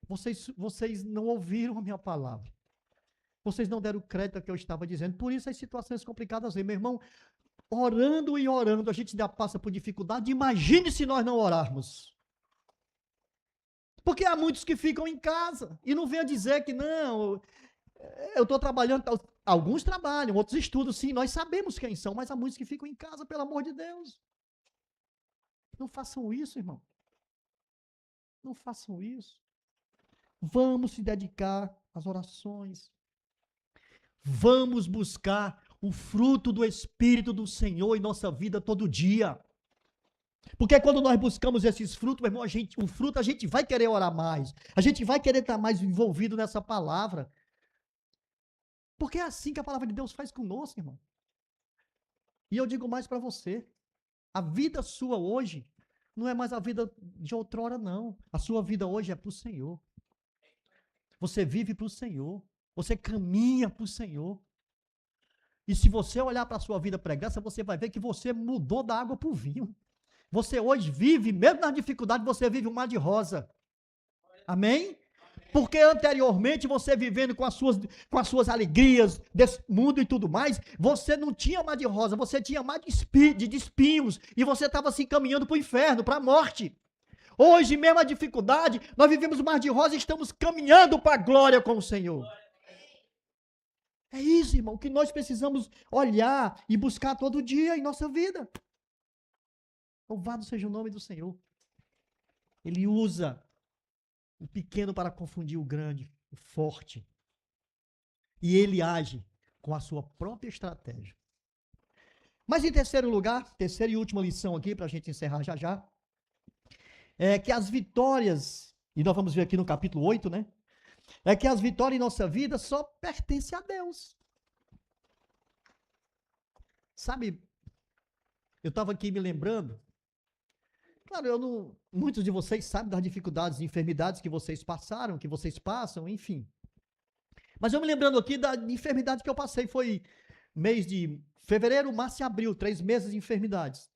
Vocês não ouviram a minha palavra. Vocês não deram crédito ao que eu estava dizendo. Por isso as situações complicadas aí, meu irmão. Orando e orando, a gente ainda passa por dificuldade. Imagine se nós não orarmos. Porque há muitos que ficam em casa e não venham dizer que não, eu estou trabalhando. Alguns trabalham, outros estudam, sim, nós sabemos quem são, mas há muitos que ficam em casa, pelo amor de Deus. Não façam isso, irmão. Não façam isso. Vamos se dedicar às orações. Vamos buscar o fruto do Espírito do Senhor em nossa vida todo dia. Porque quando nós buscamos esses frutos, meu irmão, o fruto a gente vai querer orar mais. A gente vai querer estar mais envolvido nessa palavra. Porque é assim que a palavra de Deus faz conosco, irmão. E eu digo mais para você. A vida sua hoje não é mais a vida de outrora, não. A sua vida hoje é para o Senhor. Você vive para o Senhor. Você caminha para o Senhor. E se você olhar para a sua vida pregressa, você vai ver que você mudou da água para o vinho. Você hoje vive, mesmo nas dificuldades, você vive um mar de rosa. Amém? Porque anteriormente, você vivendo com as suas alegrias desse mundo e tudo mais, você não tinha mar de rosa, você tinha mar de espinhos, e você estava se encaminhando para o inferno, para a morte. Hoje, mesmo a dificuldade, nós vivemos o mar de rosa e estamos caminhando para a glória com o Senhor. É isso, irmão, que nós precisamos olhar e buscar todo dia em nossa vida. Louvado seja o nome do Senhor. Ele usa o pequeno para confundir o grande, o forte. E ele age com a sua própria estratégia. Mas em terceiro lugar, terceira e última lição aqui, para a gente encerrar já já, é que as vitórias, e nós vamos ver aqui no capítulo 8, né? É que as vitórias em nossa vida só pertencem a Deus. Sabe, eu estava aqui me lembrando, claro, muitos de vocês sabem das dificuldades e enfermidades que vocês passaram, que vocês passam, enfim. Mas eu me lembrando aqui da enfermidade que eu passei, foi mês de fevereiro, março e abril, 3 meses de enfermidades.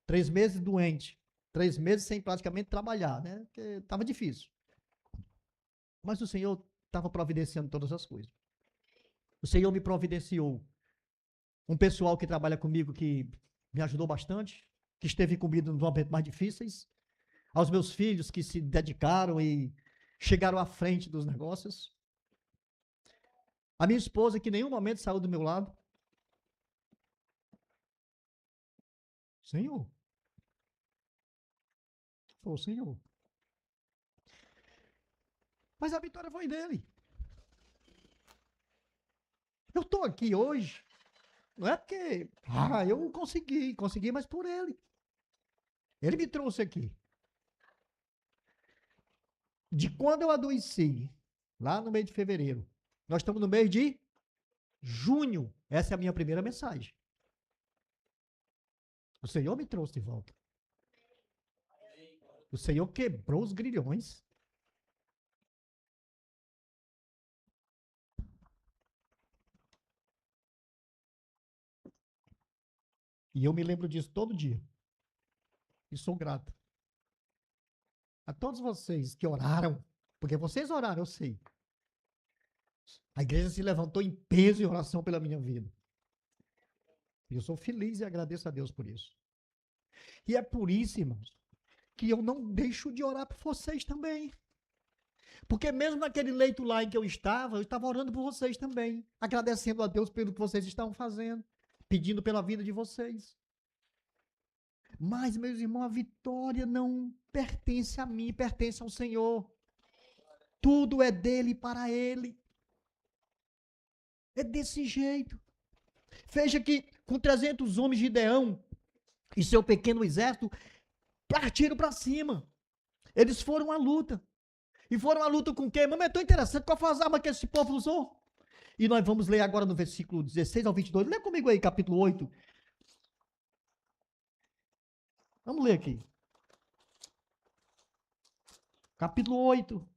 3 meses doente, 3 meses sem praticamente trabalhar, né? Porque estava difícil. Mas o Senhor estava providenciando todas as coisas. O Senhor me providenciou um pessoal que trabalha comigo que me ajudou bastante, que esteve comigo nos momentos mais difíceis, aos meus filhos que se dedicaram e chegaram à frente dos negócios. A minha esposa, que em nenhum momento saiu do meu lado. Senhor. Foi o Senhor. Mas a vitória foi dele. Eu estou aqui hoje, não é porque, eu consegui, mas por ele. Ele me trouxe aqui. De quando eu adoeci, lá no mês de fevereiro, nós estamos no mês de junho. Essa é a minha primeira mensagem. O Senhor me trouxe de volta. O Senhor quebrou os grilhões. E eu me lembro disso todo dia. E sou grato. A todos vocês que oraram, porque vocês oraram, eu sei. A igreja se levantou em peso e oração pela minha vida. E eu sou feliz e agradeço a Deus por isso. E é por isso, irmãos, que eu não deixo de orar por vocês também. Porque mesmo naquele leito lá em que eu estava orando por vocês também, agradecendo a Deus pelo que vocês estavam fazendo, pedindo pela vida de vocês. Mas, meus irmãos, a vitória não pertence a mim, pertence ao Senhor. Tudo é dele e para ele. É desse jeito. Veja que com 300 homens de Gideão e seu pequeno exército partiram para cima. Eles foram à luta. E foram à luta com quem? Mas é tão interessante, qual foi as armas que esse povo usou? E nós vamos ler agora no versículo 16 ao 22. Lê comigo aí, capítulo 8. Vamos ler aqui. Capítulo 8.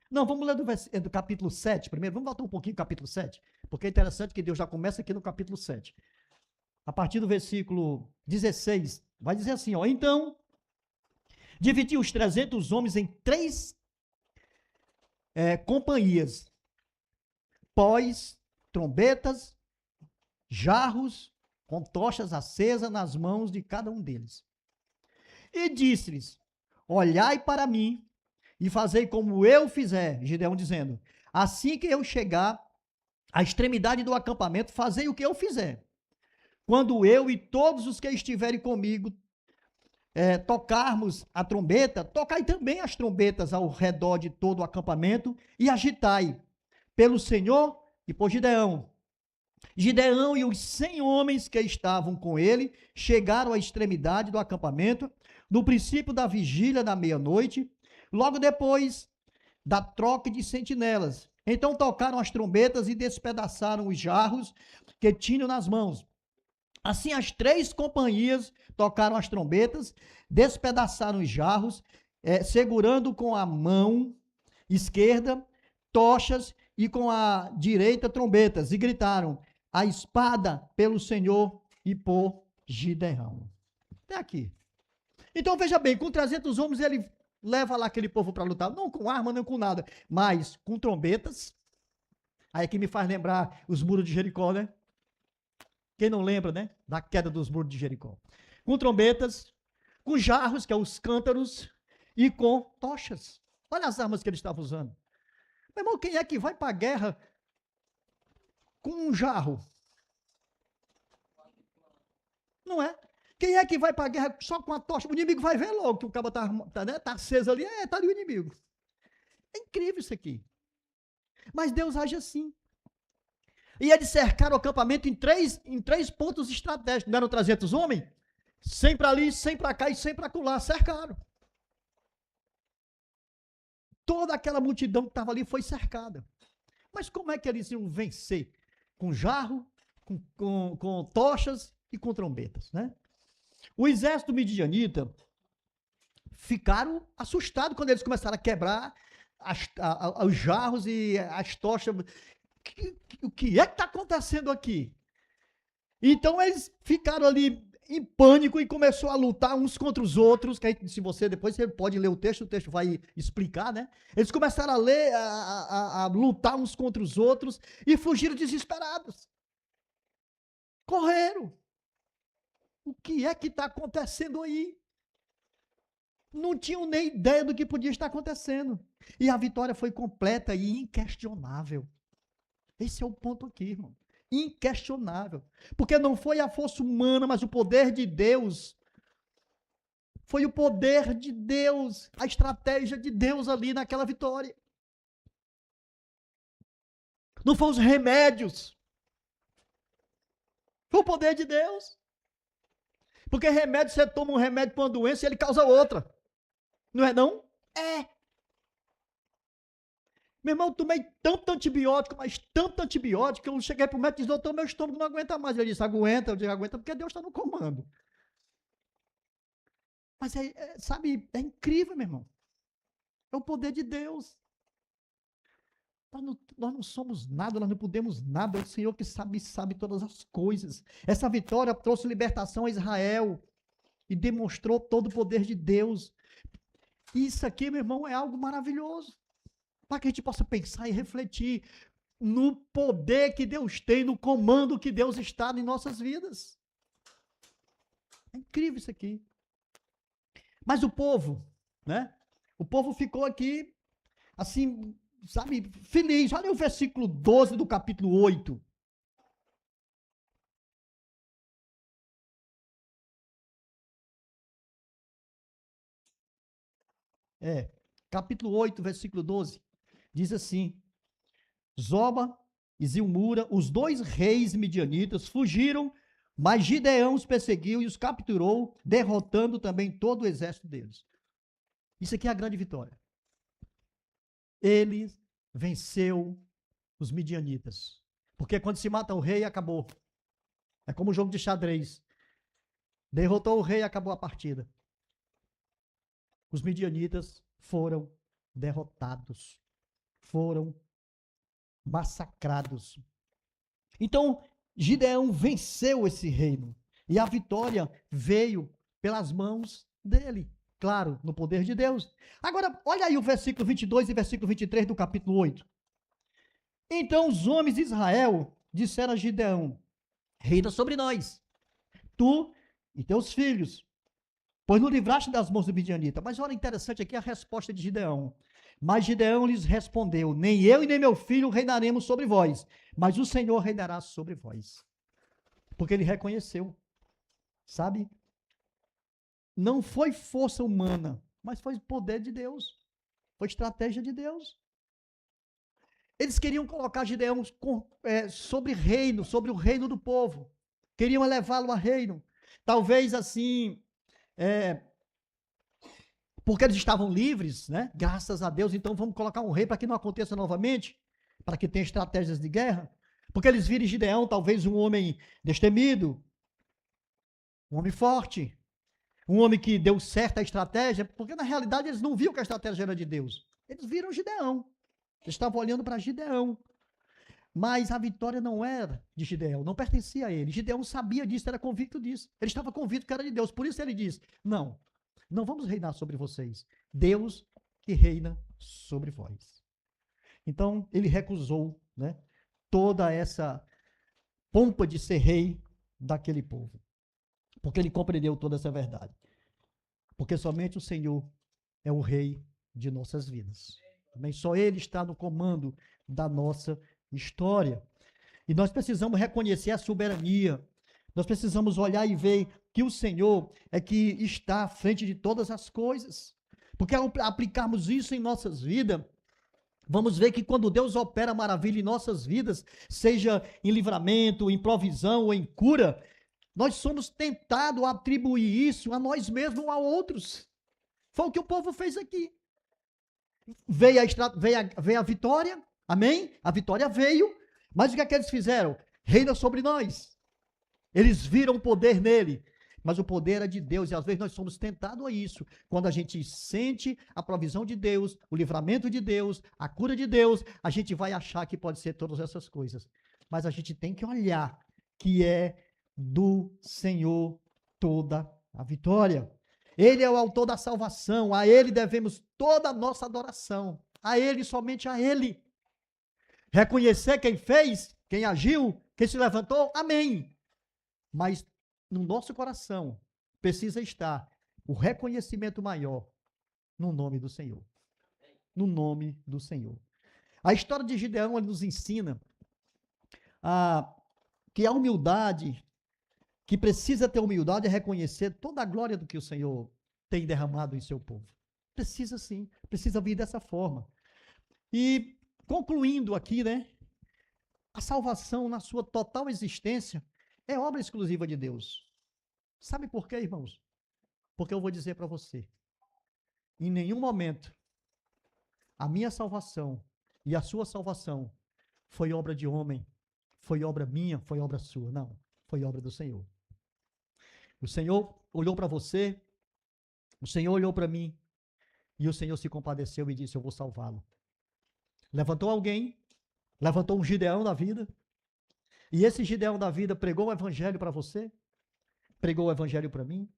Não, vamos ler do capítulo 7 primeiro. Vamos voltar um pouquinho ao capítulo 7, porque é interessante que Deus já começa aqui no capítulo 7. A partir do versículo 16, vai dizer assim, ó. Então, dividiu os 300 homens em três companhias, pós, trombetas, jarros, com tochas acesas nas mãos de cada um deles. E disse-lhes, olhai para mim e fazei como eu fizer, Gideão dizendo, assim que eu chegar à extremidade do acampamento, fazei o que eu fizer. Quando eu e todos os que estiverem comigo tocarmos a trombeta, tocai também as trombetas ao redor de todo o acampamento e agitai pelo Senhor e por Gideão. Gideão e os 100 homens que estavam com ele chegaram à extremidade do acampamento, no princípio da vigília da meia-noite, logo depois da troca de sentinelas. Então tocaram as trombetas e despedaçaram os jarros que tinham nas mãos. Assim, as três companhias tocaram as trombetas, despedaçaram os jarros, segurando com a mão esquerda tochas e com a direita trombetas, e gritaram, a espada pelo Senhor e por Gideão. Até aqui. Então, veja bem, com 300 homens ele leva lá aquele povo para lutar, não com arma, não com nada, mas com trombetas. Aí que me faz lembrar os muros de Jericó, né? Quem não lembra, né? Da queda dos muros de Jericó. Com trombetas, com jarros, que é os cântaros, e com tochas. Olha as armas que ele estava usando. Meu irmão, quem é que vai para a guerra com um jarro? Não é? Quem é que vai para a guerra só com a tocha? O inimigo vai ver logo que o cabo tá aceso ali. Tá ali o inimigo. É incrível isso aqui. Mas Deus age assim. E eles cercaram o acampamento em três pontos estratégicos. Não eram 300 homens? 100 para ali, 100 para cá e 100 para acolá. Cercaram. Toda aquela multidão que estava ali foi cercada. Mas como é que eles iam vencer? Com jarro, com tochas e com trombetas, né? O exército midianita ficaram assustados quando eles começaram a quebrar os jarros e as tochas. O que é que está acontecendo aqui? Então eles ficaram ali em pânico e começou a lutar uns contra os outros, que aí, se você depois você pode ler o texto vai explicar, né? Eles começaram a lutar uns contra os outros e fugiram desesperados. Correram. O que é que está acontecendo aí? Não tinham nem ideia do que podia estar acontecendo. E a vitória foi completa e inquestionável. Esse é o ponto aqui, irmão. Inquestionável. Porque não foi a força humana, mas o poder de Deus. Foi o poder de Deus, a estratégia de Deus ali naquela vitória. Não foram os remédios. Foi o poder de Deus. Porque remédio, você toma um remédio para uma doença e ele causa outra. Não é não? É. Meu irmão, eu tomei tanto antibiótico, mas tanto antibiótico, que eu cheguei para o médico e disse, doutor, meu estômago não aguenta mais. Ele disse, aguenta. Eu disse, aguenta porque Deus está no comando. Mas, sabe, é incrível, meu irmão. É o poder de Deus. Nós não somos nada, nós não podemos nada. É o Senhor que sabe todas as coisas. Essa vitória trouxe libertação a Israel e demonstrou todo o poder de Deus. Isso aqui, meu irmão, é algo maravilhoso. Para que a gente possa pensar e refletir no poder que Deus tem, no comando que Deus está em nossas vidas. É incrível isso aqui. Mas o povo, né? O povo ficou aqui, assim, sabe, feliz. Olha o versículo 12 do capítulo 8. Capítulo 8, versículo 12. Diz assim: Zoba e Zilmura, os dois reis midianitas, fugiram, mas Gideão os perseguiu e os capturou, derrotando também todo o exército deles. Isso aqui é a grande vitória. Ele venceu os midianitas. Porque quando se mata o rei, acabou. É como um jogo de xadrez. Derrotou o rei, acabou a partida. Os midianitas foram derrotados. foram massacrados. Então, Gideão venceu esse reino. E a vitória veio pelas mãos dele. Claro, no poder de Deus. Agora, olha aí o versículo 22 e versículo 23 do capítulo 8. Então os homens de Israel disseram a Gideão: reina sobre nós, tu e teus filhos, pois nos livraste das mãos do midianita. Mas olha, interessante aqui a resposta de Gideão. Mas Gideão lhes respondeu: nem eu e nem meu filho reinaremos sobre vós, mas o Senhor reinará sobre vós. Porque ele reconheceu, sabe? Não foi força humana, mas foi poder de Deus, foi estratégia de Deus. Eles queriam colocar Gideão sobre reino, sobre o reino do povo, queriam elevá-lo a reino. Talvez assim, porque eles estavam livres, né? Graças a Deus, então vamos colocar um rei para que não aconteça novamente, para que tenha estratégias de guerra. Porque eles viram Gideão talvez um homem destemido, um homem forte, um homem que deu certa estratégia, porque na realidade eles não viam que a estratégia era de Deus. Eles viram Gideão. Eles estavam olhando para Gideão. Mas a vitória não era de Gideão, não pertencia a ele. Gideão sabia disso, era convicto disso. Ele estava convicto que era de Deus. Por isso ele diz: não, não vamos reinar sobre vocês. Deus que reina sobre vós. Então ele recusou, né, toda essa pompa de ser rei daquele povo. Porque ele compreendeu toda essa verdade. Porque somente o Senhor é o rei de nossas vidas. Também só ele está no comando da nossa história. E nós precisamos reconhecer a soberania. Nós precisamos olhar e ver que o Senhor é que está à frente de todas as coisas. Porque ao aplicarmos isso em nossas vidas, vamos ver que quando Deus opera maravilha em nossas vidas, seja em livramento, em provisão ou em cura, nós somos tentados a atribuir isso a nós mesmos ou a outros. Foi o que o povo fez aqui. Veio a vitória, amém? A vitória veio, mas o que é que eles fizeram? Reina sobre nós. Eles viram o poder nele, mas o poder era de Deus, e às vezes nós somos tentados a isso, quando a gente sente a provisão de Deus, o livramento de Deus, a cura de Deus, a gente vai achar que pode ser todas essas coisas, mas a gente tem que olhar que é do Senhor toda a vitória. Ele é o autor da salvação, a ele devemos toda a nossa adoração, a ele, somente a ele. Reconhecer quem fez, quem agiu, quem se levantou, amém. Mas no nosso coração precisa estar o reconhecimento maior no nome do Senhor. No nome do Senhor. A história de Gideão ele nos ensina que a humildade, que precisa ter humildade é reconhecer toda a glória do que o Senhor tem derramado em seu povo. Precisa sim, precisa vir dessa forma. E concluindo aqui, né? A salvação na sua total existência é obra exclusiva de Deus. Sabe por quê, irmãos? Porque eu vou dizer para você, em nenhum momento a minha salvação e a sua salvação foi obra de homem, foi obra minha, foi obra sua. Não, foi obra do Senhor. O Senhor olhou para você, o Senhor olhou para mim, e o Senhor se compadeceu e disse: eu vou salvá-lo. Levantou alguém, levantou um Gideão da vida, e esse Gideão da vida pregou o evangelho para você, pregou o evangelho para mim.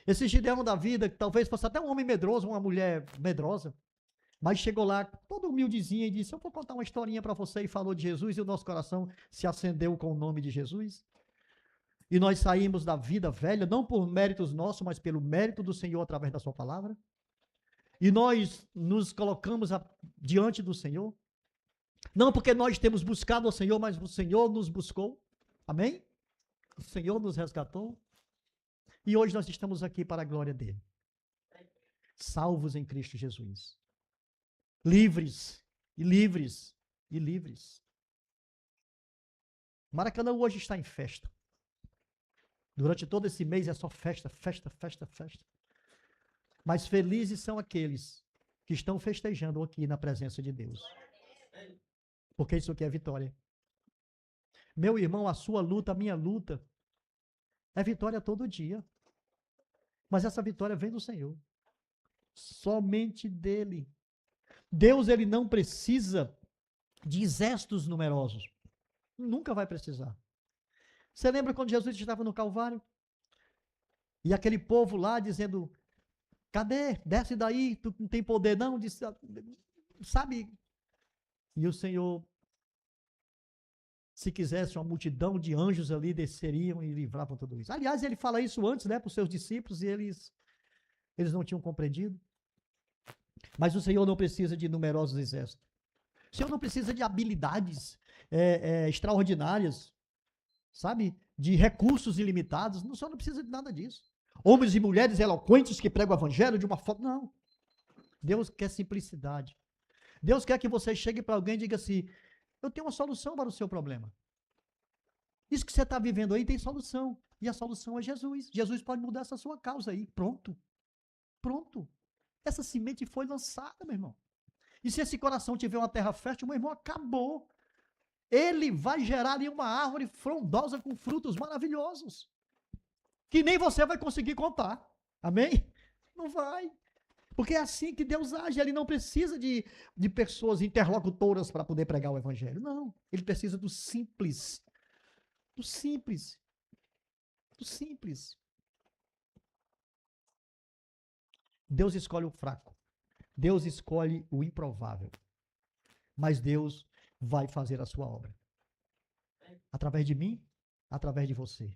Esse Gideão da vida, que talvez fosse até um homem medroso, uma mulher medrosa, mas chegou lá todo humildezinho e disse: eu vou contar uma historinha para você, e falou de Jesus, e o nosso coração se acendeu com o nome de Jesus. E nós saímos da vida velha, não por méritos nossos, mas pelo mérito do Senhor através da sua palavra. E nós nos colocamos diante do Senhor. Não porque nós temos buscado ao Senhor, mas o Senhor nos buscou. Amém? O Senhor nos resgatou. E hoje nós estamos aqui para a glória dele. Salvos em Cristo Jesus. Livres, e livres, e livres. Maracanã hoje está em festa. Durante todo esse mês é só festa, festa, festa, festa. Mas felizes são aqueles que estão festejando aqui na presença de Deus. Porque isso aqui é vitória. Meu irmão, a sua luta, a minha luta, é vitória todo dia. Mas essa vitória vem do Senhor. Somente dele. Deus, ele não precisa de exércitos numerosos. Nunca vai precisar. Você lembra quando Jesus estava no Calvário? E aquele povo lá dizendo, cadê? Desce daí, tu não tem poder não, sabe? E o Senhor, se quisesse, uma multidão de anjos ali desceriam e livravam tudo isso. Aliás, ele fala isso antes, né, para os seus discípulos, e eles não tinham compreendido. Mas o Senhor não precisa de numerosos exércitos. O Senhor não precisa de habilidades extraordinárias, sabe? De recursos ilimitados. O Senhor não precisa de nada disso. Homens e mulheres eloquentes que pregam o evangelho de uma forma... Não. Deus quer simplicidade. Deus quer que você chegue para alguém e diga assim, eu tenho uma solução para o seu problema. Isso que você está vivendo aí tem solução. E a solução é Jesus. Jesus pode mudar essa sua causa aí. Pronto. Pronto. Essa semente foi lançada, meu irmão. E se esse coração tiver uma terra fértil, meu irmão, acabou. Ele vai gerar ali uma árvore frondosa com frutos maravilhosos. Que nem você vai conseguir contar. Amém? Não vai. Porque é assim que Deus age. Ele não precisa de pessoas interlocutoras para poder pregar o evangelho. Não. Ele precisa do simples. Do simples. Do simples. Deus escolhe o fraco. Deus escolhe o improvável. Mas Deus vai fazer a sua obra. Através de mim, através de você.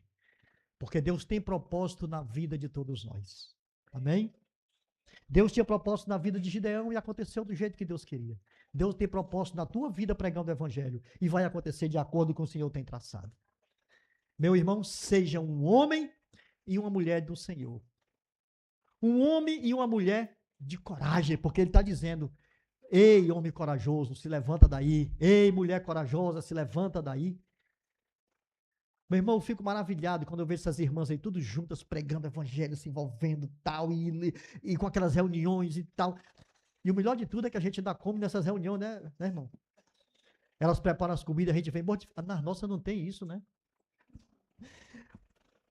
Porque Deus tem propósito na vida de todos nós. Amém? Deus tinha propósito na vida de Gideão e aconteceu do jeito que Deus queria. Deus tem propósito na tua vida pregando o evangelho e vai acontecer de acordo com o que o Senhor tem traçado. Meu irmão, seja um homem e uma mulher do Senhor. Um homem e uma mulher de coragem, porque ele está dizendo, ei, homem corajoso, se levanta daí. Ei, mulher corajosa, se levanta daí. Meu irmão, eu fico maravilhado quando eu vejo essas irmãs aí, tudo juntas, pregando evangelho, se envolvendo tal, e com aquelas reuniões e tal. E o melhor de tudo é que a gente dá come nessas reuniões, né irmão? Elas preparam as comidas, a gente vem mortificado. Na nossa não tem isso, né?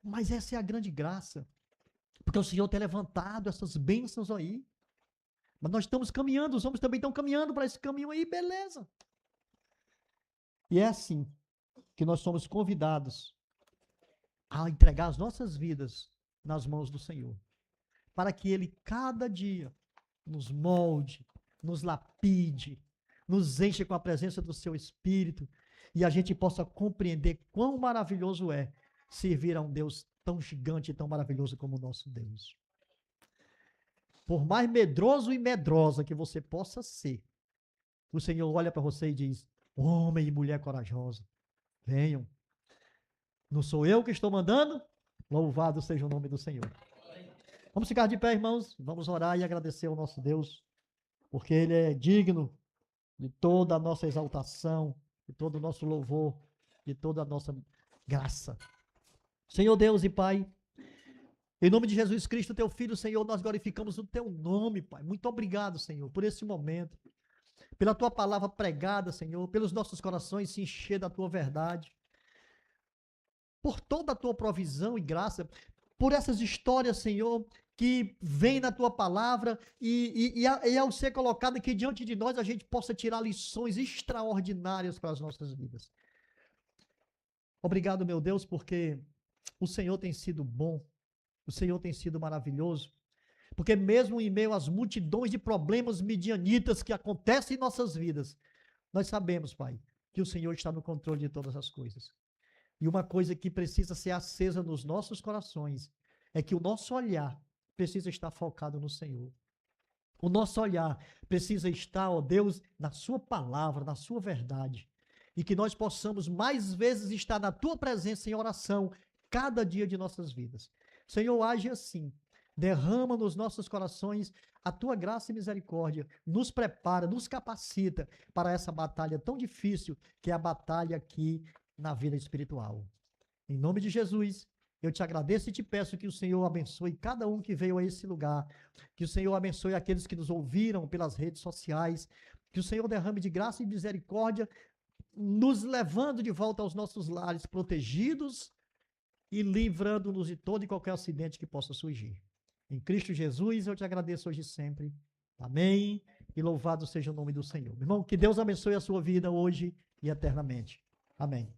Mas essa é a grande graça. Porque o Senhor tem levantado essas bênçãos aí. Mas nós estamos caminhando, os homens também estão caminhando para esse caminho aí, beleza. E é assim que nós somos convidados a entregar as nossas vidas nas mãos do Senhor, para que Ele cada dia nos molde, nos lapide, nos enche com a presença do Seu Espírito e a gente possa compreender quão maravilhoso é servir a um Deus tão gigante e tão maravilhoso como o nosso Deus. Por mais medroso e medrosa que você possa ser, o Senhor olha para você e diz, homem e mulher corajosa, venham. Não sou eu que estou mandando? Louvado seja o nome do Senhor. Vamos ficar de pé, irmãos. Vamos orar e agradecer ao nosso Deus, porque Ele é digno de toda a nossa exaltação, de todo o nosso louvor, de toda a nossa graça. Senhor Deus e Pai, em nome de Jesus Cristo, Teu Filho, Senhor, nós glorificamos o Teu nome, Pai. Muito obrigado, Senhor, por esse momento, pela Tua palavra pregada, Senhor, pelos nossos corações se encher da Tua verdade, por toda a Tua provisão e graça, por essas histórias, Senhor, que vem na Tua palavra e ao ser colocado aqui diante de nós, a gente possa tirar lições extraordinárias para as nossas vidas. Obrigado, meu Deus, porque o Senhor tem sido bom, o Senhor tem sido maravilhoso, porque mesmo em meio às multidões de problemas medianitas que acontecem em nossas vidas, nós sabemos, Pai, que o Senhor está no controle de todas as coisas. E uma coisa que precisa ser acesa nos nossos corações é que o nosso olhar precisa estar focado no Senhor. O nosso olhar precisa estar, ó Deus, na Sua palavra, na Sua verdade. E que nós possamos mais vezes estar na Tua presença em oração, cada dia de nossas vidas. Senhor, age assim. Derrama nos nossos corações a Tua graça e misericórdia. Nos prepara, nos capacita para essa batalha tão difícil que é a batalha aqui na vida espiritual. Em nome de Jesus, eu te agradeço e te peço que o Senhor abençoe cada um que veio a esse lugar, que o Senhor abençoe aqueles que nos ouviram pelas redes sociais, que o Senhor derrame de graça e misericórdia, nos levando de volta aos nossos lares protegidos e livrando-nos de todo e qualquer acidente que possa surgir. Em Cristo Jesus, eu te agradeço hoje e sempre. Amém e louvado seja o nome do Senhor. Meu irmão, que Deus abençoe a sua vida hoje e eternamente. Amém.